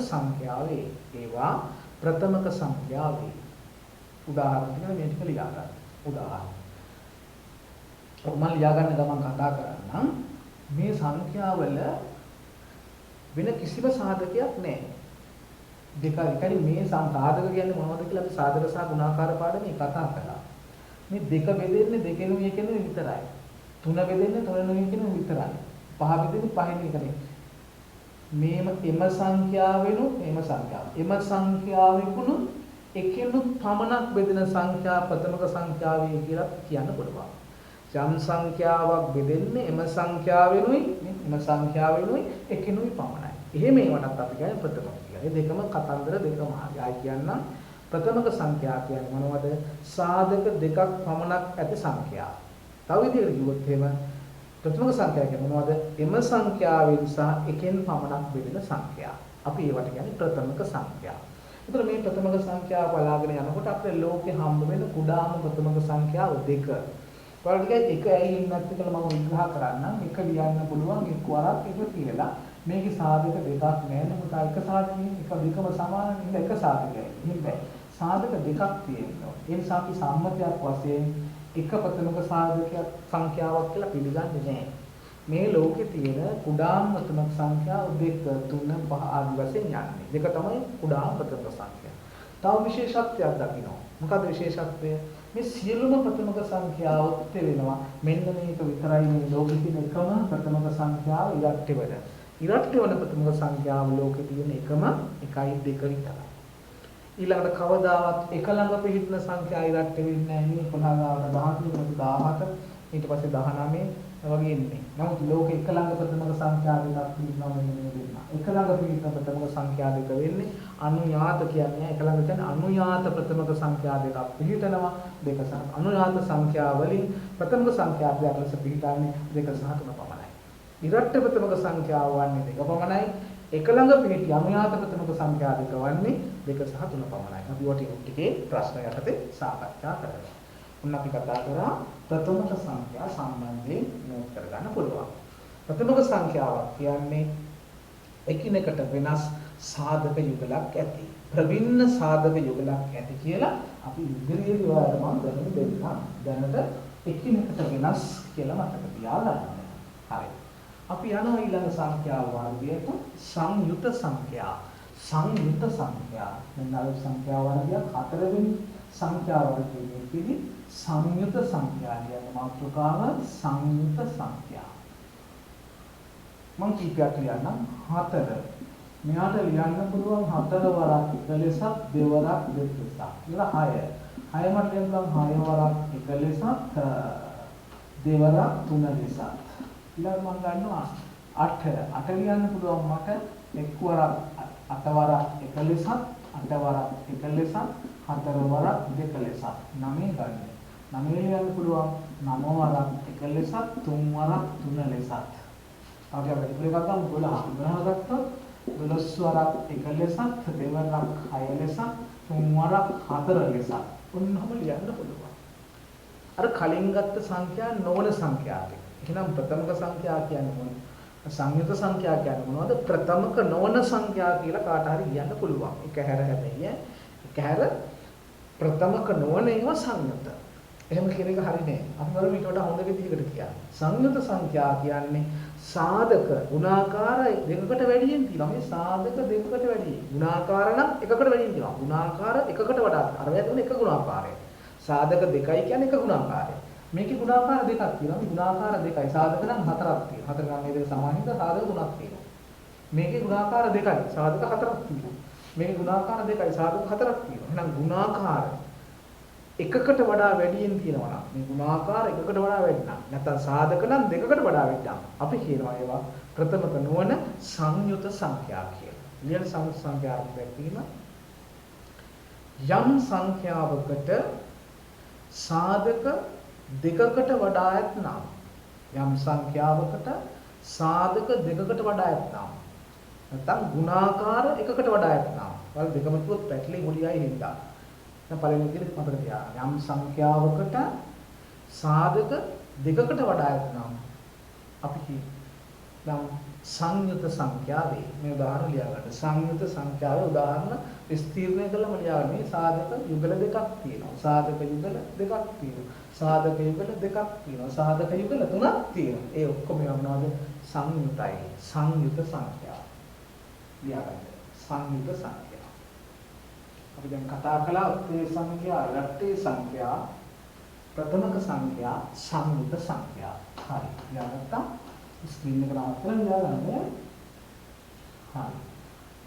සංඛ්‍යාවේ උදාහරණ දෙන්න මේ ටික ලියා ගන්න උදාහරණ මම ලියා ගන්න ගමන් කතා කරන්නම් මේ සංඛ්‍යාවල වෙන කිසිම සාධකයක් නැහැ. දෙකයි මේ සාධක කියන්නේ මොනවද කියලා අපි සාධක සහ ගුණාකාර පාඩමේ කතා කළා. මේ දෙක බෙදෙන්නේ දෙකෙනුයි එකෙනුයි විතරයි. තුන බෙදෙන්නේ තුනෙනුයි එකෙනුයි විතරයි. පහ බෙදෙන්නේ පහෙන් එකනේ. මේම එම සංඛ්‍යාවෙනුත් එම සංඛ්‍යාවෙකුණු එකෙනුත් පමණක් බෙදෙන සංඛ්‍යා ප්‍රථමක සංඛ්‍යාවේ කියලා කියන්න පුළුවන්. යම් සංඛ්‍යාවක් බෙදෙන්නේ එම සංඛ්‍යාවෙනුයි එකෙනුයි පමණයි. එහෙම ඒවටත් අපි කියන්නේ ප්‍රථමක කියලා. මේ දෙකම කතන්දර දෙකම ආයි කියන්නම්. ප්‍රථමක සංඛ්‍යා කියන්නේ මොනවද? සාධක දෙකක් පමණක් ඇති සංඛ්‍යා. තව විදිහකට කිව්වොත් එහෙම ප්‍රථමක සංඛ්‍යා කියන්නේ මොනවද? එම සංඛ්‍යාවෙන් සහ එකෙන් පමණක් බෙදෙන සංඛ්‍යා. අපි ඒවට කියන්නේ ප්‍රථමක සංඛ්‍යා. ඒතර මේ ප්‍රථමක සංඛ්‍යාව බලාගෙන යනකොට අපේ ලෝකේ හම්බ වෙන කුඩාම ප්‍රථමක සංඛ්‍යාව 2. ඔයාලට එක ඇයි ඉන්නත් කියලා මම විග්‍රහ කරන්නම්. එක ලියන්න පුළුවන් එක් වරක් එක කියලා. මේකේ සාධක දෙකක් නැහැ නේද? එක සාධකයෙන් එක දෙකම සමාන නේද? එක සාධකයයි. එහෙම බෑ. සාධක දෙකක් තියෙනවා. ඒ නිසා අපි සම්මතයක් වශයෙන් එක ප්‍රථමක සාධකයක් සංඛ්‍යාවක් කියලා පිළිගන්නේ නැහැ. මේ ලෝකේ තියෙන කුඩාම ප්‍රථමක සංඛ්‍යාව 2 3 5 ආදි වශයෙන් යන්නේ. දෙක තමයි කුඩාම ප්‍රථමක සංඛ්‍යා. තව විශේෂත්වයක් දකින්න. මොකද විශේෂත්වය? මේ සියලුම ප්‍රථමක සංඛ්‍යාව තේරෙනවා. මෙන්න මේක විතරයි මේ ලෝකෙ තියෙන එකම ප්‍රථමක සංඛ්‍යාව ඉරට්ටි වල. ඉරට්ටි වල ප්‍රථමක සංඛ්‍යාව ලෝකෙ තියෙන එකම 1 2 විතරයි. ඊළඟට කවදාවත් එක ළඟ පිහිටන සංඛ්‍යා ඉරට්ටි වෙන්නේ නැහැ නේ. 15 17 ඊට පස්සේ 19 වගේ ඉන්නේ. නමුත් ලෝකේ එක ළඟ ප්‍රථමක සංඛ්‍යා දෙකක් තියෙනවා මෙන්න මේ දෙන්න. එක ළඟ පිළිතුර ප්‍රථමක සංඛ්‍යා දෙක වෙන්නේ අනුයාත කියන්නේ එක ළඟ තියෙන අනුයාත ප්‍රථමක සංඛ්‍යා දෙකක් පිළිතනවා දෙක සහ අනුයාත සංඛ්‍යා වලින් ප්‍රථමක සංඛ්‍යා දෙක ලෙස පිළිතන්නේ දෙක සහ තුන පමණයි. ඉරට්ට ප්‍රථමක සංඛ්‍යාව වන්නේ දෙක පමණයි. එක ළඟ පිළිටි අනුයාත ප්‍රථමක සංඛ්‍යා දෙක වන්නේ දෙක සහ තුන පමණයි. අපි ඔය ටිකේ ප්‍රශ්න යටතේ සාකච්ඡා කරනවා. උන් අපි කතා කරා ප්‍රථමක සංඛ්‍යා සම්බන්ධයෙන් නෝට් කරගන්න පුළුවන්. ප්‍රථමක සංඛ්‍යාවක් කියන්නේ එකිනෙකට වෙනස් සාධක යුගලක් ඇති. ප්‍රවින්න සාධක යුගලක් ඇති කියලා අපි ඉදිරියේ ඔයාලට මම දැනුම් දෙන්නම්. දැනට එකිනෙකට වෙනස් කියලා මතක තියාගන්න. හරි. අපි යනවා ඊළඟ සංඛ්‍යා වර්ගයට සංයුත සංඛ්‍යා. සංයුත සංඛ්‍යා. මෙන්න අර සංඛ්‍යා වර්ගය හතරවෙනි සංඛ්‍යා වර්ගයේ පිළි සංයුත සංඛ්‍යා කියන මාතෘකාව සංයුත සංඛ්‍යා. මම කීපයක් ලියන්නම් 4. මෙයාට ලියන්න පුළුවන් 4 වරක් එක ලෙසක් දෙවරක් දෙක ලෙසක්. ඊළඟ 6. 6 මට ලියන්න පුළුවන් 6 වරක් එක ලෙසක් දෙවරක් තුන ලෙසක්. ඊළඟ මම ගන්නවා 8. 8 ලියන්න පුළුවන් මට එක් වරක් 8 වරක් එක ලෙසක් 8 වරක් එක ලෙසක් 4 වරක් දෙක ලෙසක්. 9 ගන්න. 9 ලියන්න පුළුවන් 9 වරක් එක ලෙසක් 3 වරක් තුන ලෙසක්. අපි අපිට ඉතින් එකක් ගන්න 12. 12 ගත්තොත් 12 වරක් එක ලෙසක් දෙවරක් 6 ලෙසක් 3 වරක් 4 ලෙසක්. ඔන්නම ලියන්න පුළුවන්. අර කලින් ගත්ත සංඛ්‍යා නොවන සංඛ්‍යා ටික. එහෙනම් ප්‍රථමක සංඛ්‍යා කියන්නේ මොනවද? සංයුත සංඛ්‍යා කියන්නේ මොනවද? ප්‍රථමක නොවන සංඛ්‍යා කියලා කාට හරි ලියන්න පුළුවන්. එක හැර හැබැයි එක හැර ප්‍රථමක නොවන ඒවා සංයුත. එහෙම කියන එක හරි නෑ. අපි බලමු ඊට වඩා හොඳ විදිහකට කියන්න. සංයුත සංඛ්‍යා කියන්නේ සාධක ගුණාකාර දෙකකට වැඩියෙන් තියෙනවා. මේ සාධක දෙකකට වැඩි. ගුණාකාර නම් එකකට වැඩියෙන් තියෙනවා. ගුණාකාර එකකට වඩා. අර වැදුනේ එක ගුණාකාරය. සාධක දෙකයි කියන්නේ එක ගුණාකාරය. මේකේ ගුණාකාර දෙකක් තියෙනවා. මේ ගුණාකාර දෙකයි. සාධක නම් හතරක් තියෙනවා. හතර නම් මේ දෙක සමානින්ද සාධක තුනක් තියෙනවා. මේකේ ගුණාකාර දෙකයි. සාධක හතරක් තියෙනවා. මේකේ ගුණාකාර දෙකයි. සාධක හතරක් තියෙනවා. එහෙනම් ගුණාකාර එකකට වඩා වැඩියෙන් තියෙනවා නම් මේ ගුණාකාර එකකට වඩා වැඩි නම් නැත්නම් සාධක නම් දෙකකට වඩා වැඩි නම් අපි කියනවා ඒවා ප්‍රථමක නොවන සංයුත සංඛ්‍යා කියලා. ලියන සංයුත සංඛ්‍යාවක් දැක්වීම යම් සංඛ්‍යාවකට සාධක දෙකකට වඩා ඇතනම් යම් සංඛ්‍යාවකට සාධක දෙකකට වඩා ඇතනම් නැත්නම් ගුණාකාර එකකට වඩා ඇතනම් වල දෙකම කිව්වොත් පැටලි මුලියයි හින්දා දැන් පළවෙනි විදිහට මතක තියාගන්න යම් සංඛ්‍යාවකට සාධක දෙකකට වඩා ඇතනම් අපි කියනවා සංයුත සංඛ්‍යාවේ මේ උදාහරණ ලියා ගන්න සංයුත සංඛ්‍යාවේ උදාහරණ විස්තීර්ණය කළාම ලියා ගන්න මේ සාධක යුගල දෙකක් තියෙනවා සාධක යුගල දෙකක් තියෙනවා සාධක යුගල දෙකක් තියෙනවා සාධක යුගල තුනක් තියෙනවා ඒ ඔක්කොම මොනවද සංයුතයි සංයුත සංඛ්‍යා ලියා ගන්න සංයුත සංඛ්‍යා අපි දැන් කතා කළා උත්තේ සංඛ්‍යා ඉරට්ටේ සංඛ්‍යා ප්‍රථමක සංඛ්‍යා සංයුත සංඛ්‍යා හරි ලියාගත්තා ස්ක්‍රීන් එක නවත්තලා ලියා ගන්න හරි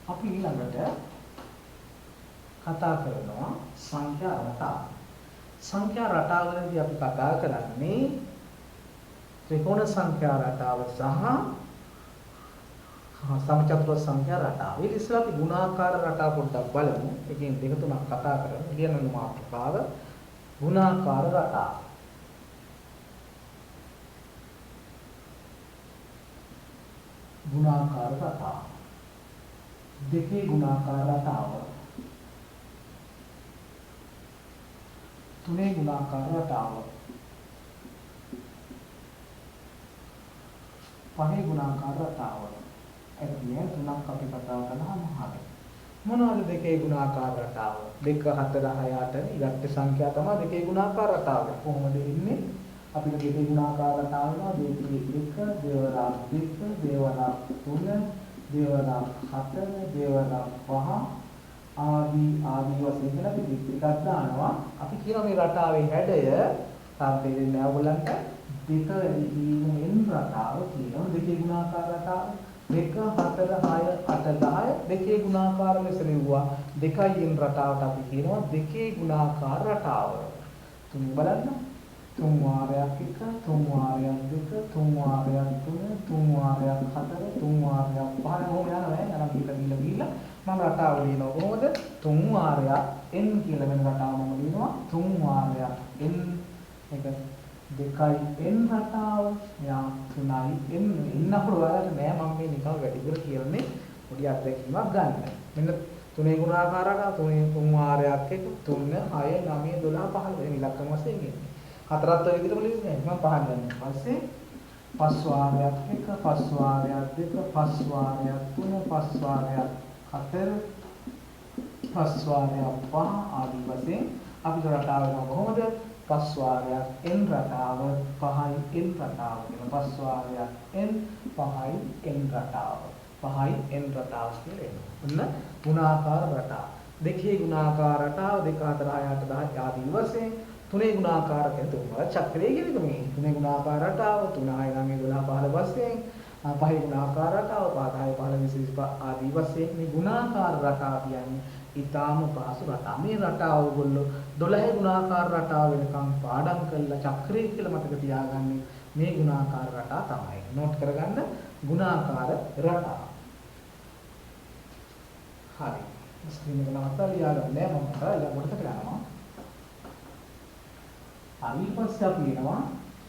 අපි ඊළඟට කතා කරනවා සංඛ්‍යා රටාව සංඛ්‍යා රටාවලදී අපි කතා කරන්නේ ත්‍රිකෝණ සංඛ්‍යා රටාව සහ සමචතුර සංඛ්‍යා රටාව. ඊට ඉස්සෙල්ලා අපි ගුණාකාර රටාව පොඩ්ඩක් බලමු. එකෙන් දෙක තුනක් කතා කරමු. ලියන මාතෘකාව ගුණාකාර රටාව. ගුණාකාර රටාව. දෙකේ ගුණාකාර රටාව. තුනේ ගුණාකාර රටාව. පහේ ගුණාකාර රටාව. එතනිය තුනක් අපි කතා කරනවාම හරි. මොනවද දෙකේ ගුණාකාර රටාව? 2 4 6 8 ඉලක්ක සංඛ්‍යා තමයි දෙකේ ගුණාකාර රටාව. කොහොමද ඉන්නේ? අපිට දෙකේ ගුණාකාර රටාව වෙනවා 2 1 දේවරාක් 2 දේවරාක් 3 දේවරාක් 4 දේවරාක් 5 ආදී වශයෙන් කියලා අපි ටිකක් දානවා. අපි කියනවා මේ රටාවේ හැඩය සාපේක්ෂව නෑ ඔයගලන්ට දෙක ඉන්න රටාව කියනවා දෙකේ ගුණාකාර රටාව 2 4 6 8 10 දෙකේ ගුණාකාර ලෙස ලිව්වා දෙකයි ඉන්න රටාවට අපි කියනවා දෙකේ ගුණාකාර රටාව. තුන් බලන්න තුන් වාරයක් එක, තුන් වාරයක් දෙක, තුන් වාරයක් තුන, තුන් වාරයක් හතර, තුන් වාරයක් පහ කොහොම යනවා ඈ අර ගිහිල්ලා මම රටාව ලියනවා කොහොමද තුන් වාරයක් n කියලා වෙන රටාව මම ලියනවා තුන් වාරයක් n එක 2යි n රටාව යා 3යි n අපර ඔයාලට නෑ මම මේ නිකන් වැඩිපුර කියන්නේ පොඩි අත්දැකීමක් ගන්න. මෙන්න තුනේ ගුණාකාර රටාව තුන් වාරයක් එක 3 6 9 12 15 මේ ඉලක්කම වශයෙන් එන්නේ. හතරත් ඔය විදිහටම ලියන්නේ මම පහන් ගන්න. ඊපස්සේ පස් වාරයක් එක පස් වාරයක් දෙක පස් වාරයක් තුන පස් වාරයක් හතර පස් වාරයක් පහ ආදී වශයෙන් අපිට රටාව වෙනවා කොහොමද? පස් වාරයක් n රටාව පහයි n රටාව කියන පස් වාරයක් n පහයි n රටාව පහයි n රටාව කියලා එනවා. ඔන්න ගුණාකාර රටාව. දෙකේ ගුණාකාර රටාව 2 4 6 8 10 ආදී වශයෙන් තුනේ ගුණාකාර කියන තුන්වර චක්‍රය කියන එක මේ තුනේ ගුණාකාර රටාව 3 6 9 12 15 වශයෙන් පහේ ගුණාකාර රටාව 5 10 15 25 ආදී වශයෙන් මේ ගුණාකාර රටාව කියන්නේ ඊටාම පහසු රටාව. මේ රටාව ඔයගොල්ලෝ 12 ගුණාකාර රටාව වෙනකම් පාඩම් කරලා චක්‍රය කියලා මතක තියාගන්නේ මේ ගුණාකාර රටාව තමයි. නෝට් කරගන්න ගුණාකාර රටාව. හරි. ස්ක්‍රීන් එක නවත්තලා ලියාගන්න මම කරලා කොටසට යනවා. ඊට පස්සේ අපි එනවා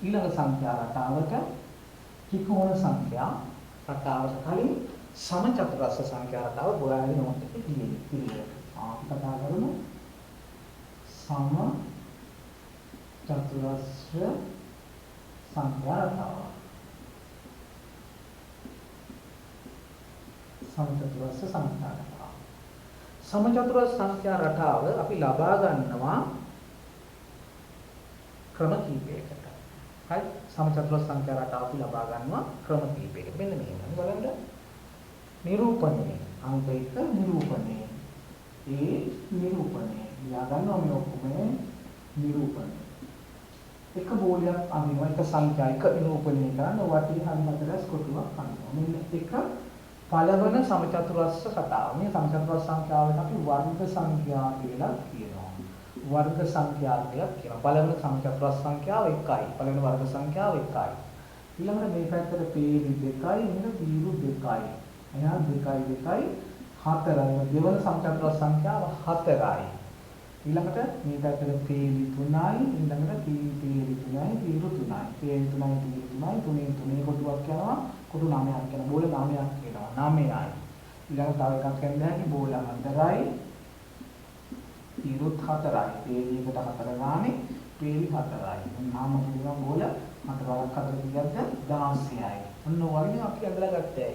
ඊළඟ සංඛ්‍යා රටාවට ත්‍රිකෝණ සංඛ්‍යා රටාවට කලින් සමචතුරස්‍ර සංඛ්‍යා රටාව බොයාලේ නෝට් එකේ තියෙන්නේ. අපි කතා කරමු සමචතුරස්‍ර සංඛ්‍යා රටාව. සමචතුරස්‍ර සංඛ්‍යා රටාව. සමචතුරස්‍ර සංඛ්‍යා රටාව අපි ලබා ගන්නවා ක්‍රම කීපයකට. හරි සමචතුරස්‍ර සංඛ්‍යා රටාව අපි ලබා ගන්නවා ක්‍රම කීපයකට. මෙන්න මෙහෙම බලන්න. නිරූපණය අංක 1 නිරූපණය. ඒ නිරූපණය. ලියා ගන්නවා මේ ඔක්කොම නිරූපණය. එක බෝලයක් අඳිනවා එක සංඛ්‍යා එක නිරූපණය කරන වටේ හරිමතරස් කොටුවක් අඳිනවා. මෙන්න එක පළවන සමචතුරස්‍ර රටාව. මේ සමචතුරස්‍ර සංඛ්‍යාවට අපි වර්ග සංඛ්‍යා කියලා කියනවා. वर्ग संख्या කියලා පළවෙනි සමචතුරස්‍ර සංඛ්‍යාව 1යි. පළවෙනි වර්ග සංඛ්‍යාව 1යි. ඊළඟට මේ පැත්තට පේලි 2යි මෙන්න දීරු 2යි. එහෙනම් 2යි 2යි 4යි. දෙවන සමචතුරස්‍ර සංඛ්‍යාව 4යි. ඊළඟට මේ පැත්තට පේලි 3යි. ඊළඟට පේලි 3යි දීරු 3යි. පේලි 3යි දීරු 3යි තුනේ තුනේ කොටුවක් යනවා. කොටු 9ක් යනවා. බෝල 9ක් එනවා. 9යි. ඊළඟට තව එකක් ගන්න හැකි බෝල 4යි. ඊරුත් 4යි. පේලි එකට 4 ගානේ පේලි 4යි. නාම කියනවා බෝල 4ක් 4 කියද්ද 16යි. ඔන්න වගේ අපි අදලා ගත්තයි.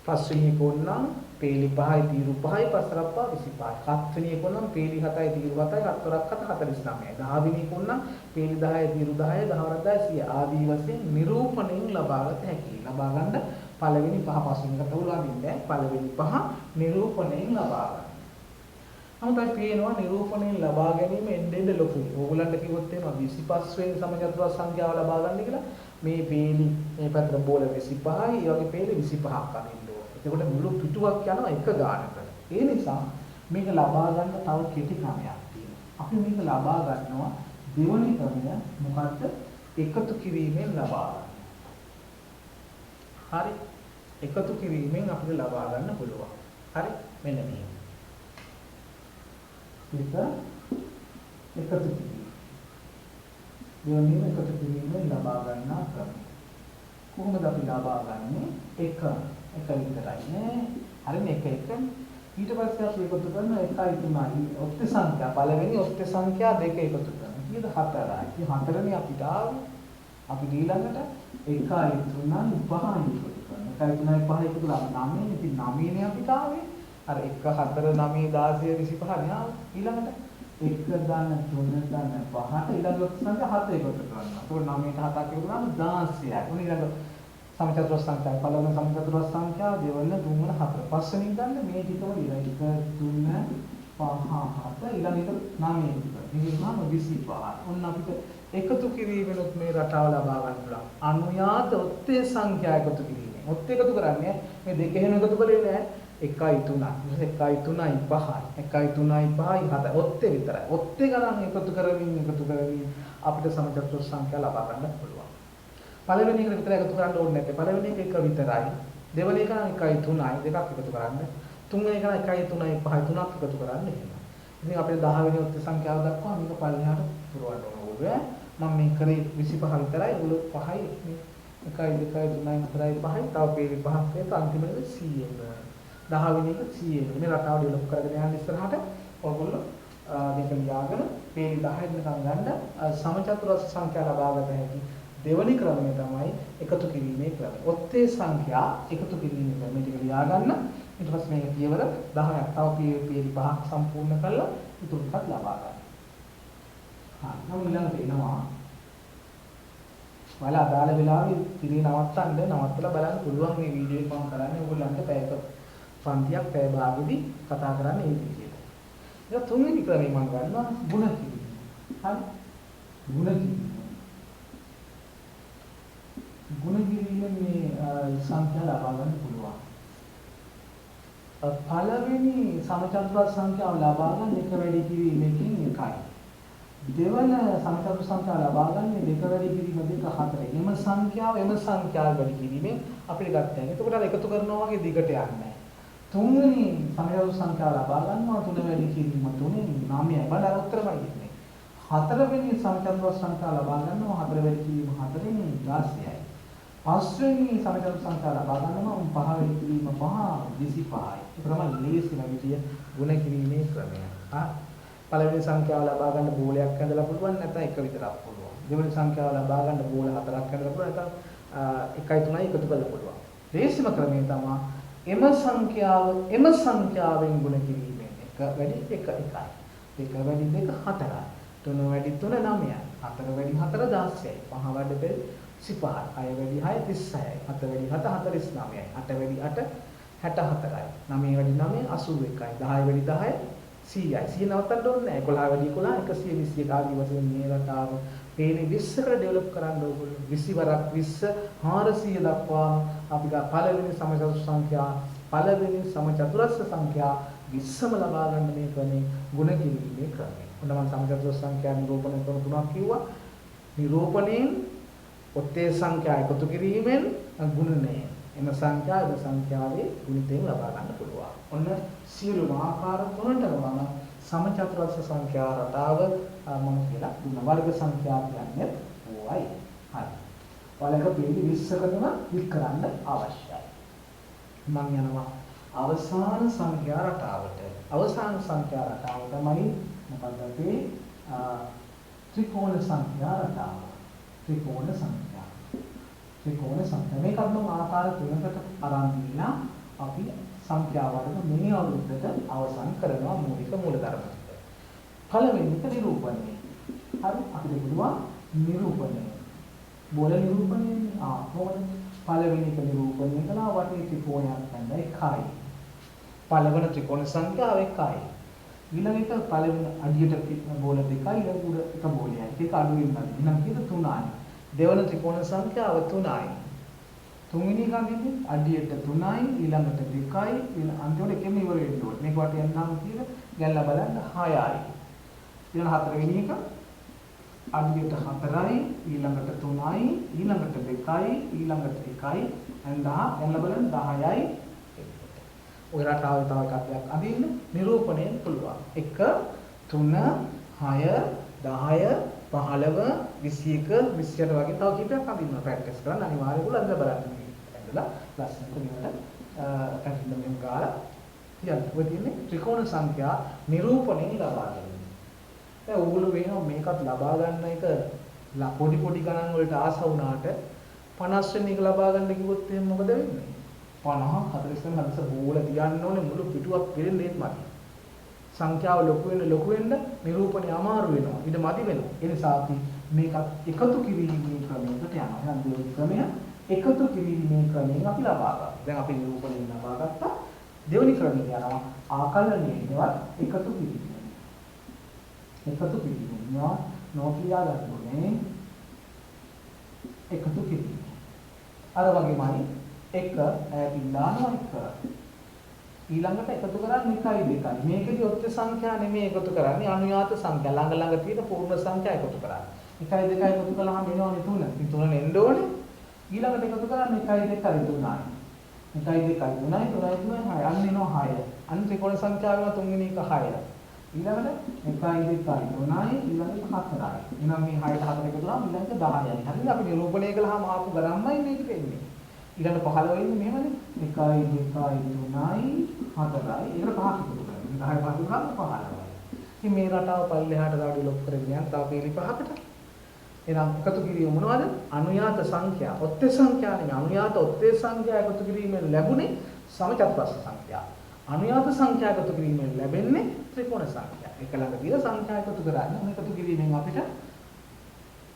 පස්වෙනි කොන්නම් පේලි 5යි දීරු 5යි පස්තරප්ප 25යි. හත්වෙනි කොන්නම් පේලි 7යි දීරු 7යි හතරක් 7 49යි. 10 වෙනි කොන්නම් පේලි 10යි දීරු 10යි 10 10 ආදී වශයෙන් නිරූපණයෙන් ලබාගත හැකියි. ලබා ගන්න පළවෙනි පහ පස්වෙනි එකට උලාගින්නේ පළවෙනි පහ නිරූපණයෙන් ලබා ගන්න. අමුතයි පේනවා නිරූපණයෙන් ලබා ගැනීම එන්න ලොකුයි. ඕගොල්ලන්ට කිව්වොත් එහෙම 25 වෙනි සමචතුරස්‍ර සංඛ්‍යාව ලබා ගන්න කියලා මේ පේලි මේ පැත්තට බෝල 25යි ඒ වගේ පේලි 25ක් අදින්න ඕනේ. එතකොට මුළු පිටුවක් යනවා එක ගානකට. ඒ නිසා මේක ලබා ගන්න තව කෙටි ක්‍රමයක් තියෙනවා. අපි මේක ලබා ගන්නවා දෙවනි ක්‍රමය මොකද්ද? එකතු කිරීමෙන් ලබා ගන්න. හරි. එකතු කිරීමෙන් අපිට ලබා ගන්න පුළුවන්. හරි. මෙන්න මේ එකතු කිරීම. දෙවැනි එකතු කිරීමෙන් ලබා ගන්නා ක්‍රමය. කොහොමද අපි ලබා ගන්නේ? එක විතරයි නේ. හරිනේ එක. ඊට පස්සේ අපි එකතු කරන 1යි 3යි ඔක්ටේ සංඛ්‍යා පළවෙනි ඔක්ටේ සංඛ්‍යා දෙක එකතු කරනවා. කීයද 4යි. ඉතින් 4නේ අපිට ආවේ. අපි ඊළඟට 1යි 3යි 5යි එකතු කරනවා. 1යි 3යි 5යි එකතු කරලා 9නේ. ඉතින් 9නේ අපිට ආවේ. අර 1 4 9 16 25 නේ ඊළඟට 1 ගන්න 3 ගන්න 5ට ඊළඟ සංඛ්‍යා 7 එකතු කරනවා. ඒකෝ 9ට 7ක් එකතු කරාම 16යි. උන් ඊළඟ සමචතුරස්‍ර සංඛ්‍යාව පළවෙනි සමචතුරස්‍ර සංඛ්‍යාව දෙවෙනි තුන්වෙනි හතර පස්වෙනි ගන්න මේ ටිකම ඊළඟ 1 3 5 7 ඊළඟ එක 9 එකතු කරනවා. ඉතින්ම 25. ඔන්න අපිට එකතු කිරීමෙනුත් මේ රටාව ලබා ගන්න පුළුවන්. අනුයාත ඔත්තේ සංඛ්‍යා එකතු කිරීම. ඔත්තේ එකතු කරන්නේ මේ දෙක එහෙම එකතු කරේ නෑ. 1යි 3යි 1යි 3යි 5යි 1යි 3යි 5යි 7යි ඔත්තේ විතරයි. ඔත්තේ ගණන් එකතු කරමින් අපිට සමචතුරස්‍ර සංඛ්‍යා ලබා ගන්න පුළුවන්. පළවෙනි එකට විතර එකතු කරන්න ඕනේ නැත්තේ. පළවෙනි එක විතරයි. දෙවෙනි එක නම් 1යි 3යි දෙකක් එකතු කරන්න. තුන්වෙනි එක නම් 1යි 3යි 5යි තුනක් එකතු කරන්න එහෙම. ඉතින් අපිට 10 වෙනි ඔත්තේ සංඛ්‍යාව දක්වා මේක පල්ලෙහාට පුරවන්න ඕනේ. මම මේ කරේ 25 විතරයි. උළු 5යි 1යි 2යි 3යි 4යි 5යි තව පේලි 5ක් එක අන්තිමට 100 10 වෙනි එක 100 මේ රටාව ඩෙවලොප් කරගෙන යන ඉස්සරහට ඔයගොල්ලෝ මේක ලියාගෙන පේලි 10 වෙනකම් ගන්න සමචතුරස්‍ර සංඛ්‍යා ලබා ගන්න හැටි දෙවනි ක්‍රමය තමයි එකතු කිරීමේ ක්‍රමය. ඔත්තේ සංඛ්‍යා එකතු කිරීමේ ක්‍රමය ටික ලියා ගන්න. ඊට පස්සේ මේක පියවර 10ක් තව පේලි 5ක් සම්පූර්ණ කරලා ඉතුරු ටිකක් ලබා ගන්න. හා නම් ඊළඟට එනවා වල අදාළ වෙලාවේ ඉතිරි නවත්තලා බලන්න පුළුවන් මේ වීඩියෝ එක මම කරන්නේ ඔයගොල්ලන්ට පැයක පන්තියක් පැය භාගෙදි කතා කරන්නේ මේ විදිහට. ඊට තුන්වෙනි ක්‍රමය මම ගන්නවා ගුණ කිරීම. හරි? ගුණ කිරීම. ගුණ කිරීමෙන් මේ සංඛ්‍යා ලබා ගන්න පුළුවන්. පළවෙනි සමචතුරස්‍ර සංඛ්‍යාව ලබා ගන්න එක වැඩි කිරීමකින් 1යි. දෙවන සමචතුරස්‍ර සංඛ්‍යාව ලබා ගන්න දෙක වැඩි කිරීම 2 4යි. එම සංඛ්‍යාව වැඩි කිරීමෙන් අපිට ගන්න. එතකොට අර එකතු කරනවා වගේ දිගට යන්නේ නැහැ. තුන්වෙනි සමචතුරස්‍ර සංඛ්‍යාව ලබා ගන්නවා 3 වැඩි කිරීම 3න් 9යි. බලන්න උත්තරමයි දෙන්නේ. හතරවෙනි සමචතුරස්‍ර සංඛ්‍යාව ලබා ගන්නවා 4 වැඩි කිරීම 4න් 16යි. පස්වෙනි සමචතුරස්‍ර සංඛ්‍යාව ලබා ගන්නවා 5 වැඩි කිරීම 5 25යි. ඒක තමයි ලේසිම විදිය ගුණ කිරීමේ ක්‍රමය. පළවෙනි සංඛ්‍යාව ලබා ගන්න බෝලයක් ඇඳලා පුළුවන් නැත්නම් එක විතරක් පුළුවන්. දෙවෙනි සංඛ්‍යාව ලබා ගන්න බෝල හතරක් ඇඳලා පුළුවන් නැත්නම් 1යි 3යි එකතු කරලා පුළුවන්. ලේසිම ක්‍රමය තමයි එම සංඛ්‍යාවෙන් ගුණ කිරීමෙන් 1 වැඩි 1 1යි. 2 වැඩි 2 4යි. 3 වැඩි 3 9යි. 4 වැඩි 4 16යි. 5 වැඩි 25යි. 6 වැඩි 6 36යි. 7 වැඩි 7 49යි. 8 වැඩි 8 64යි. 9 වැඩි 9 81යි. 10 වැඩි 10 100යි. 100 නවත්තන්න ඕනේ නැහැ. 11 වැඩි 11 121 ආදී වශයෙන් මේ රටාව පේන්නේ 20කට ඩෙවලොප් කරන්න ඕගොල්ලෝ. 20 වරක් 20 400 දක්වා අපි පළවෙනි සමචතුරස්‍ර සංඛ්‍යා පළවෙනි සමචතුරස්‍ර සංඛ්‍යා 20ම ලබා ගන්න මේ ක්‍රමේ ගුණ කිරීමේ ක්‍රමය. ඔන්න මම සමචතුරස්‍ර සංඛ්‍යා නිරූපණය කරන තුනක් කිව්වා. නිරූපණයෙන් ඔත්තේ සංඛ්‍යා එකතු කිරීමෙන් ගුණණය. එම සංඛ්‍යාවේ ගුණිතයෙන් ලබා ගන්න පුළුවන්. ඔන්න සියලුම ආකාර තුනටම මම සමචතුරස්‍ර සංඛ්‍යා රටාව මම කියලා දුන්න. වර්ග සංඛ්‍යා කියන්නේ ඕවයි. හරි. ඔයාලට පිළි 20කටම ක්ලික් කරන්න අවශ්‍යයි. මම යනවා අවසාන සංඛ්‍යා රටාවට. අවසාන සංඛ්‍යා රටාව තමයි මොකක්ද අපේ ත්‍රිකෝණ සංඛ්‍යා රටාව. ත්‍රිකෝණ සංඛ්‍යා. මේකත් මම ආකාර තුනකට අරන් දීලා අපි සංඛ්‍යා වර්ග මේ අවුරුද්දට අවසන් කරනවා මූලික මූලධර්ම ටික. පළවෙනි එක නිරූපණය. හරි අපිට පුළුවන් නිරූපණය. බෝල නිරූපණය කොහොමද? පළවෙනි එක නිරූපණය කළා වටේ ත්‍රිකෝණයක් ගන්න 1යි. පළවෙනි ත්‍රිකෝණ සංඛ්‍යාව 1යි. ඊළඟ එක පළවෙනි අඩියට බෝල 2යි ඊළඟ උඩ එක බෝලයයි. ඒක අඩුවෙන් ගන්න. ඊළඟ එක 3යි. දෙවන ත්‍රිකෝණ සංඛ්‍යාව 3යි. තුන්වෙනි එකකින් අඩියට 3යි ඊළඟට 2යි ඊළඟ අන්තිමට එකෙන් ඉවර වෙන්න ඕනේ. මේක වටේ යනනම් කියලා ගැල්ලා බලන්න 6යි. ඊළඟ හතරවෙනි එක අඩියට 4යි ඊළඟට 3යි ඊළඟට 2යි ඊළඟට 1යි එන්දා ගැල්ලා බලන්න 10යි. ඔය රටාවේ තව එකක් අදින්න නිරූපණයෙන් පුළුවන්. 1 3 6 10 15 21 28 වගේ තව කීපයක් අදින්න ප්‍රැක්ටිස් කරන්න අනිවාර්යයෙන්ම අදලා බලන්න. ඇඳලා ලස්සනට මේකට කන්ටිනියම් ගාලා තියන්න. ඔය තියෙන්නේ ත්‍රිකෝණ සංඛ්‍යා නිරූපණයෙන් ලබා ගන්න. දැන් ඕගොල්ලෝ වෙනවා මේකත් ලබා ගන්න එක පොඩි ගණන් වලට ආස වුණාට 50 වෙනි එක ලබා ගන්න කිව්වොත් එහෙනම් මොකද වෙන්නේ? 50 40 වෙනි හදස බෝල තියන්න ඕනේ මුළු පිටුවක් පිරෙන්නේත් මදි. සංඛ්‍යාව ලොකු වෙන්න නිරූපණය අමාරු වෙනවා. ඊට මදි වෙනවා. ඒ නිසා අපි මේකත් එකතු කිරීමේ ක්‍රමයකට යනවා. එහෙනම් දෙවෙනි ක්‍රමය එකතු කිරීමේ ක්‍රමයෙන් අපි ලබා ගන්නවා. දැන් අපි නිරූපණය ලබා ගත්තා. දෙවෙනි ක්‍රමයට යනවා ආකලනයේවත් එකතු කිරීම. එකතු කිරීම. නෝකියා ගන්නෝනේ එකතු කිරීම. අර වගේමයි 1 ඈතින් දානවා 1 ඊළඟට එකතු කරන්නේ 1යි 2යි. මේකේදී ඔත්ත සංඛ්‍යා නෙමෙයි එකතු කරන්නේ අනුයාත සංඛ්‍යා. ළඟ තියෙන පූර්ණ සංඛ්‍යා එකතු කරන්නේ. 1 2 එකතු කළාම එනවනේ 3. ඉතින් 3 එන්න ඕනේ. ඊළඟට එකතු කරාම 1 2 3යි. 1 2 3යි 6. අන්න එනවා 6. අන්න ත්‍රිකෝණ සංඛ්‍යාව වෙනවා 3 වෙනි එක 6. ඊළඟට 1 2 3යි ඊළඟට 4යි. එහෙනම් මේ 6ට 4 එකතු කරාම ඊළඟට 10යි. හරිද? අපි නිරූපණය කළාම ආපු ගණන්මයි මේක එන්නේ. ඊළඟට 15 වෙන්නේ මෙහෙමනේ. 1 2 3යි 4යි. ඒකට 5ක් එකතු කරනවා. 10 5 කරාම 15යි. ඉතින් මේ රටාව පල්ලෙහාට දාඩි ලොක් කරගෙන යන තව පිළි 5කට. එහෙනම් එකතු කිරීම මොනවද? අනුයාත සංඛ්‍යා. ඔත්තේ සංඛ්‍යා නෙමෙයි. අනුයාත ඔත්තේ සංඛ්‍යා එකතු කිරීමෙන් ලැබුණේ සමචතුරස්‍ර සංඛ්‍යා. අනුයාත සංඛ්‍යා එකතු කිරීමෙන් ලැබෙන්නේ ත්‍රිකෝණ සංඛ්‍යා. එක ළඟ තියෙන සංඛ්‍යා එකතු කරන්නේ මේ එකතු කිරීමෙන් අපිට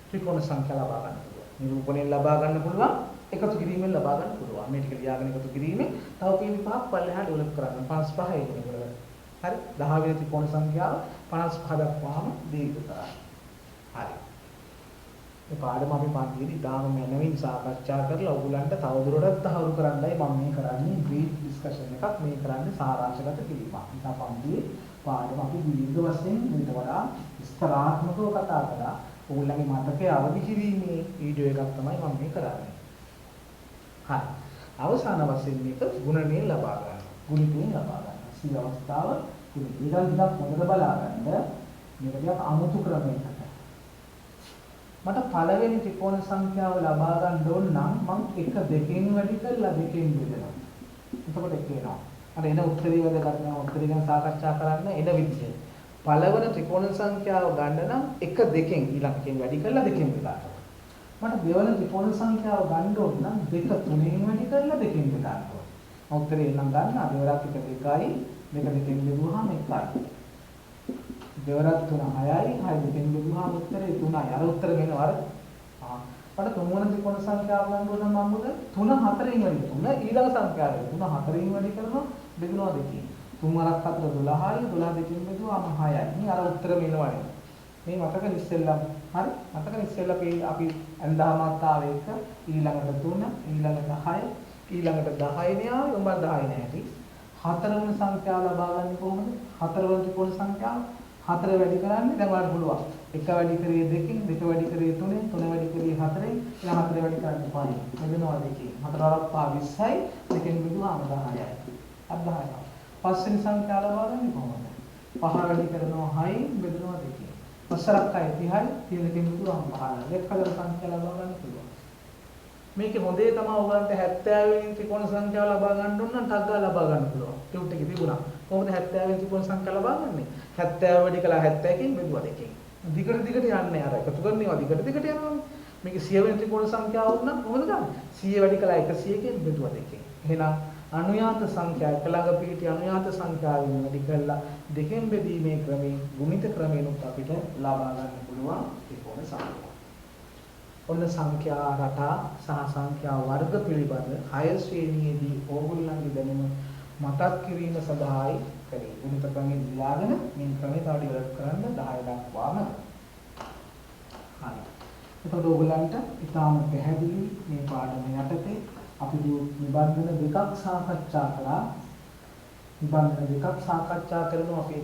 ත්‍රිකෝණ සංඛ්‍යා ලබා ගන්න පුළුවන්. නිරූපණයෙන් ලබා ගන්න පුළුවන්. එකතු කිරීමෙන් ලබා ගන්න පුළුවන්. මේ ටික ලියාගෙන එකතු කිරීමෙන් තව පිළි 5ක් පල්ලෙහාට ඩෙවලොප් කරගන්න. 55 එන්නේ ඒකට. හරි? 10 වෙනි ත්‍රිකෝණ සංඛ්‍යාව 55 දක්වාම දීර්ඝ කරා. හරි. මේ පාඩම අපි පන්තියේදී ඉතාම මනමින් සාකච්ඡා කරලා ඔයගලන්ට තවදුරටත් තහවුරු කරන්නයි මම මේ කරන්නේ බ්‍රීෆ් ඩිස්කෂන් එකක් මේ කරන්නේ සාරාංශගත කිරීමක්. නිසා පන්තියේ පාඩම අපි දීර්ඝ වශයෙන් ඊට වඩා විස්තරාත්මකව කතා කරලා ඔයගලගේ මතකයේ අවදි කිරීමේ වීඩියෝ එකක් තමයි මම මේ කරන්නේ. හරි. අවසාන වශයෙන් මේක ගුණණයෙන් ලබා ගන්න. ගුණිතයෙන් ලබා ගන්න. සී අවස්ථාව ගුණිත. ඊළඟ ටිකක් හොඳට බලා ගන්න. මේක ටිකක් අමුතු ක්‍රමයකට. මට පළවෙනි ත්‍රිකෝණ සංඛ්‍යාව ලබා ගන්න ඕන නම් මම 1 2කින් වැඩි කරලා 2කින් බෙදනවා. එතකොට එක එනවා. අර එන උත්තරේ වල ගන්න උත්තරේ ගැන සාකච්ඡා කරන්න එන විදිය. පළවෙනි ත්‍රිකෝණ සංඛ්‍යාව ගන්න නම් 1 2කින් ඊළඟකින් වැඩි කරලා 2කින් බෙදනවා. මට දෙවන ත්‍රිකෝණ සංඛ්‍යාව ගන්න ඕන නම් 2 3කින් වැඩි කරලා 2කින් බෙදනවා. උත්තරේ නම් ගන්න දෙවරක් 1 2යි 2 2කින් බෙදුවාම 1යි. දෙවරක් 3 6යි 6 දෙකෙන් බෙදුවාම උත්තරේ 3යි. අර උත්තර මෙන්න අර මට තුන්වන ත්‍රිකෝණ සංඛ්‍යාව ගන්න ඕන නම් මොකද 3 4න් වැඩි 3 ඊළඟ සංඛ්‍යාවයි 3 4න් වැඩි කරනවා බෙදුනවා දෙකකින් 3 4ක් 4 12යි 12 දෙකෙන් බෙදුවාම 6යි. මේ අර උත්තර මෙන්නවනේ. මේ මතක ඉස්සෙල්ලා හරි මතක ඉස්සෙල්ලා අපි අන්දාමත් ආවේ 1 ඊළඟට 3 ඊළඟට 6 ඊළඟට 10 නේ ආවේ උඹ 10 නේ ඇති. හතරවෙනි සංඛ්‍යාව ලබා ගන්න කොහොමද? හතරවෙනි ත්‍රිකෝණ සංඛ්‍යාව 4 වැඩි කරන්නේ දැන් ඔයාලට පුළුවන්. 1 වැඩි කරේ 2කින් 2 වැඩි කරේ 3ෙන් 3 වැඩි කරේ 4ෙන් ඊළඟ 4 වැඩි කරන්නේ 5ෙන්. බෙදනවා 2කින්. 4 වරක් 5 20යි 2කින් බෙදුවාම 10යි. අත් 10යි. පස්වෙනි සංඛ්‍යාව ලබා ගන්නේ කොහොමද? 5 වැඩි කරනවා 6යි බෙදනවා 2කින්. පස්වරක් 30යි 30කින් බෙදුවාම 15යි. ලෙක්කදර සංඛ්‍යාව ලබා ගන්න පුළුවන්. මේකේ හොඳේ තමයි ඔයගලන්ට 70 වෙනි ත්‍රිකෝණ සංඛ්‍යාව ලබා ගන්න ඕන නම් ටග් ගාලා ලබා ගන්න පුළුවන්. ටියුට් එකේ තිබුණා. කොහොමද 70 වෙනි ත්‍රිකෝණ සංඛ්‍යාව ලබා ගන්නේ? 70 වැඩි කළා 70කින් බෙදුවා දෙකකින්. දිගට දිගට යන්නේ අර එකතු කරනවා දිගට දිගට යනවානේ. මේකේ 100 වෙනි ත්‍රිකෝණ සංඛ්‍යාව වුණා කොහොමද ගන්නේ? 100 වැඩි කළා 100කින් බෙදුවා දෙකකින්. එහෙනම් අනුයාත සංඛ්‍යා එක ළඟ පිහිටි අනුයාත සංඛ්‍යාවෙන් වැඩි කළා දෙකෙන් බෙදීමේ ක්‍රමයෙන් ගුණිත ක්‍රමයෙන්ුත් අපිට ලබා ගන්න පුළුවන් ත්‍රිකෝණ සංඛ්‍යාව. ඔන්න සංඛ්‍යා රටා සහ සංඛ්‍යා වර්ග පිළිබඳ 6 ශ්‍රේණියේදී ඕගොල්ලන්ගේ දැනුම මතක් කිරීම සඳහායි කරේ. ගුණිත ක්‍රමයෙන් ලියාගෙන මේ ක්‍රමය තව ඩෙවලොප් කරන්න 10 දක්වාම. හරි. එතකොට ඕගොල්ලන්ට ඉතාම පැහැදිලි මේ පාඩම යටතේ අපි නිබන්ධන දෙකක් සාකච්ඡා කළා. නිබන්ධන දෙකක් සාකච්ඡා කරනවා අපේ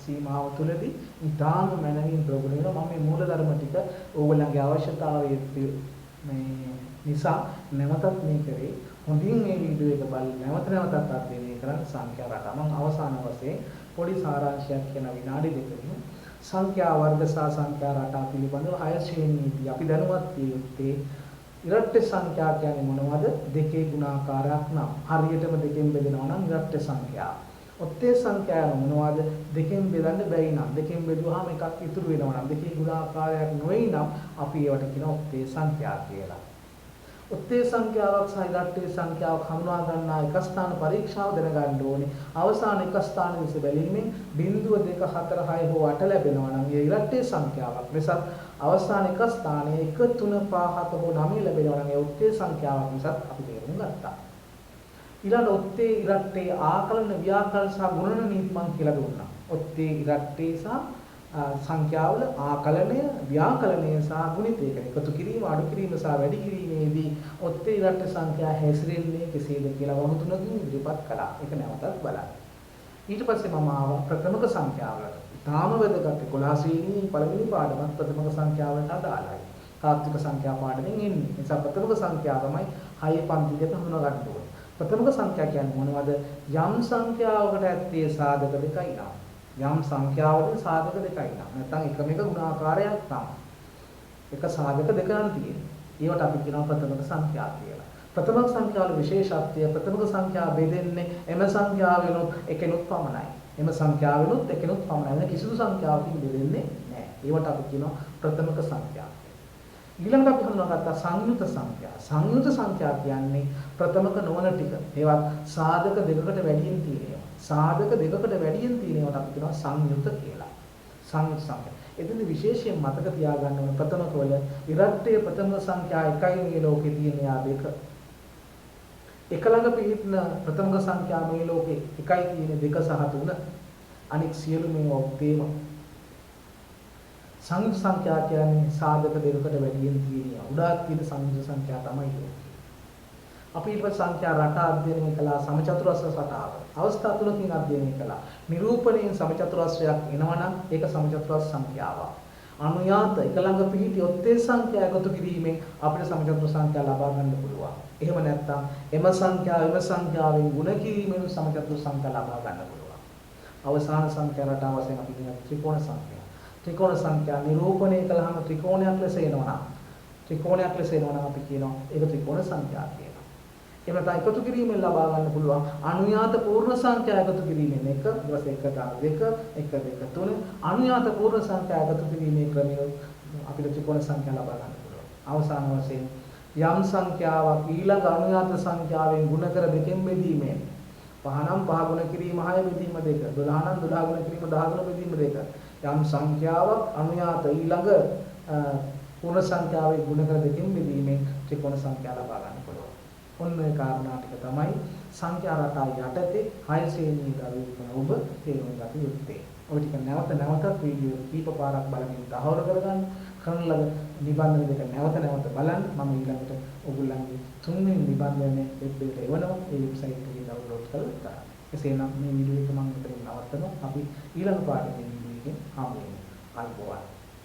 සීමාව තුළදී ඉතාම මනමින් ප්‍රගුණ වෙනවා. මම මේ මූලධර්ම ටික ඕගොල්ලන්ගේ අවශ්‍යතාවය මේ නිසා නැවතත් මේ කරේ. හොඳින් මේ වීඩියෝ එක බලලා නැවතත් අධ්‍යයනය කරන්න සංඛ්‍යා රටා. මම අවසාන වශයෙන් පොඩි සාරාංශයක් කියන විනාඩි දෙකකින් සංඛ්‍යා වර්ග සහ සංඛ්‍යා රටා පිළිබඳව 6 ශ්‍රේණියේදී අපි දැනුවත් විය යුත්තේ ඉරට්ඨ සංඛ්‍යා කියන්නේ මොනවද? දෙකේ ගුණාකාරයක් නම් හරියටම දෙකෙන් බෙදෙනවා නම් ඉරට්ඨ සංඛ්‍යා. ඔත්තේ සංඛ්‍යාව මොනවද? දෙකෙන් බෙදන්න බැරි නම් දෙකෙන් බෙදුවාම එකක් ඉතුරු වෙනවා නම් දෙකේ ගුණාකාරයක් නොවේ නම් අපි ඒවට කියනවා ඔත්තේ සංඛ්‍යා කියලා. ඔත්තේ සංඛ්‍යාවක් සහ ඉරට්ඨේ සංඛ්‍යාවක් හඳුනා ගන්නා එක ස්ථාන පරීක්ෂාව දැනගන්න ඕනේ. අවසාන එක ස්ථාන විස බැලීමෙන් 0.2 4 6 හෝ 8 ලැබෙනවා නම් ඒ ඉරට්ඨේ සංඛ්‍යාවක්. නිසා අවසාන එක ස්ථානයේ 1 3 5 7 හෝ 9 ලැබෙනවා නම් ඒ ඔත්තේ සංඛ්‍යාවක් නිසා අපි තේරුම් ගත්තා. ඊළඟ ඔත්තේ ඉරට්ඨේ ආකලන ව්‍යාකරණ සහ ගුණන නීති මං කියලා දුන්නා. ඔත්තේ ඉරට්ඨේ සහ සංඛ්‍යාවල ආකලනය ව්‍යාකරණය සහ ගුණිතය එකතු කිරීම අඩු කිරීම සහ වැඩි කිරීමේදී ඔත්තේ ඉරට්ඨ සංඛ්‍යා හැසිරෙන්නේ කෙසේද කියලා වහතුනකින් ඉදිරිපත් කළා. ඒක නැවතත් බලන්න. ඊට පස්සේ මම ආවා ප්‍රථමක සංඛ්‍යාවලට. තාම වැදගත් 11 ශ්‍රේණියේ පළවෙනි පාඩමත් ප්‍රථමක සංඛ්‍යාවලට අදාළයි. තාත්වික සංඛ්‍යා පාඩමෙන් එන්නේ. ඒ නිසා ප්‍රථමක සංඛ්‍යාව තමයි 6 පන්තියට හඳුනා ගන්න ඕනේ. ප්‍රථමක සංඛ්‍යා කියන්නේ මොනවද? යම් සංඛ්‍යාවකට ඇත්තේ සාධක දෙකයි නම්. යම් සංඛ්‍යාවකින් සාධක දෙකයි නම්. නැත්නම් එකම එක ගුණාකාරයක් තමයි. එක සාධක දෙක නම් තියෙන්නේ. ඒවට අපි කියනවා ප්‍රථමක සංඛ්‍යා කියලා. ප්‍රථමක සංඛ්‍යාවල විශේෂත්වය ප්‍රථමක සංඛ්‍යාව බෙදෙන්නේ එම සංඛ්‍යාවෙනුත් එකෙනුත් පමණයි. එම සංඛ්‍යාවෙනුත් එකෙනුත් පමණයි. වෙන කිසිදු සංඛ්‍යාවකින් බෙදෙන්නේ නැහැ. ඒවට අපි කියනවා ප්‍රථමක සංඛ්‍යා. ඊළඟට අපි හඳුනාගත්තා සංයුත සංඛ්‍යා. සංයුත සංඛ්‍යා කියන්නේ ප්‍රථමක නොවන ටික. ඒවත් සාධක දෙකකට වැඩියෙන් තියෙනවා. සාධක දෙකකට වැඩියෙන් තියෙනවට අපි කියනවා සංයුත කියලා. සංයුත සංඛ්‍යා. එතෙන්දී විශේෂයෙන් මතක තියාගන්න ඕන ප්‍රථමක වල විරට්ඨයේ ප්‍රථම සංඛ්‍යා 1යි මේ ලෝකේ තියෙන යා දෙක. එක ළඟ පිහිටන ප්‍රථමක සංඛ්‍යා මේ ලෝකේ 1යි තියෙන 2 සහ 3. අනික සියලු මේ ඔක්තේම සංයුත සංඛ්‍යා කියන්නේ සාධක දෙකකට වැඩියෙන් තියෙනවා. උඩාත් තියෙන සංයුත සංඛ්‍යා තමයි ලෝකේ. අපි ඊට පස්සේ සංඛ්‍යා රට අධ්‍යයනය කළා සමචතුරස්‍ර රටාව. අවස්ථා තුනකින් අධ්‍යයනය කළා. නිරූපණයෙන් සමචතුරස්‍රයක් එනවනම් ඒක සමචතුරස්‍ර සංඛ්‍යාවක්. අනුයාත එක ළඟ පිහිටි ඔත්තේ සංඛ්‍යා එකතු කිරීමෙන් අපිට සමචතුරස්‍ර සංඛ්‍යා ලබා ගන්න පුළුවන්. එහෙම නැත්නම් එම සංඛ්‍යාවෙන් ගුණ කිරීමෙන් සමචතුරස්‍ර සංඛ්‍යා ලබා ගන්න පුළුවන්. අවසාන සංඛ්‍යා රටාව වශයෙන් අපි කියන ත්‍රිකෝණ සංඛ්‍යා. ත්‍රිකෝණ සංඛ්‍යා නිරූපණය කළාම ත්‍රිකෝණයක් ලෙස එනවා. ත්‍රිකෝණයක් ලෙස එනවා නම් අපි කියනවා ඒක ත්‍රිකෝණ සංඛ්‍යා කියලා. එහෙම නැත්නම් එකතු කිරීමෙන් ලබා ගන්න පුළුවන් අනුයාත පූර්ණ සංඛ්‍යා එකතු කිරීමෙන් 1 ඊට පස්සේ 1 2 1 2 3 අනුයාත පූර්ණ සංඛ්‍යා එකතු කිරීමේ ක්‍රමය අපිට ත්‍රිකෝණ සංඛ්‍යා ලබා ගන්න පුළුවන්. අවසාන වශයෙන් යම් සංඛ්‍යාවක් ඊළඟ අනුයාත සංඛ්‍යාවෙන් ගුණ කර දෙකෙන් බෙදීමෙන් 5 නම් 5 ගුණ කිරීම 6 බෙදීම 2 12 නම් 12 ගුණ කිරීම 13 බෙදීම 2 යම් සංඛ්‍යාවක් අනුයාත ඊළඟ පූර්ණ සංඛ්‍යාවෙන් ගුණ කර දෙකෙන් බෙදීමෙන් ත්‍රිකෝණ සංඛ්‍යා ලබා ගන්න පුළුවන්. ඔන්න ඒ කාරණා ටික තමයි සංඛ්‍යා රටා යටතේ 6 ශ්‍රේණියේ දරුවෙක් ඔබ තේරුම් ගත යුත්තේ. ඔය ටික නැවතත් වීඩියෝ කීප පාරක් බලමින් තහවුරු කරගන්න. කරන ලද නිබන්ධන දෙක නැවත බලන්න. මම ඊළඟට ඔයගොල්ලන්ගේ තුන්වෙනි නිබන්ධනයේ වෙබ් එකට එවනවා. ඒ වෙබ්සයිට් එකේ ඩවුන්ලෝඩ් කරලා. එසේනම් මේ වීඩියෝ එක මම මෙතනින් නවත්තනවා. අපි ඊළඟ පාඩමේ වීඩියෝ එකෙන් හමු වෙමු. අයිබෝවන්.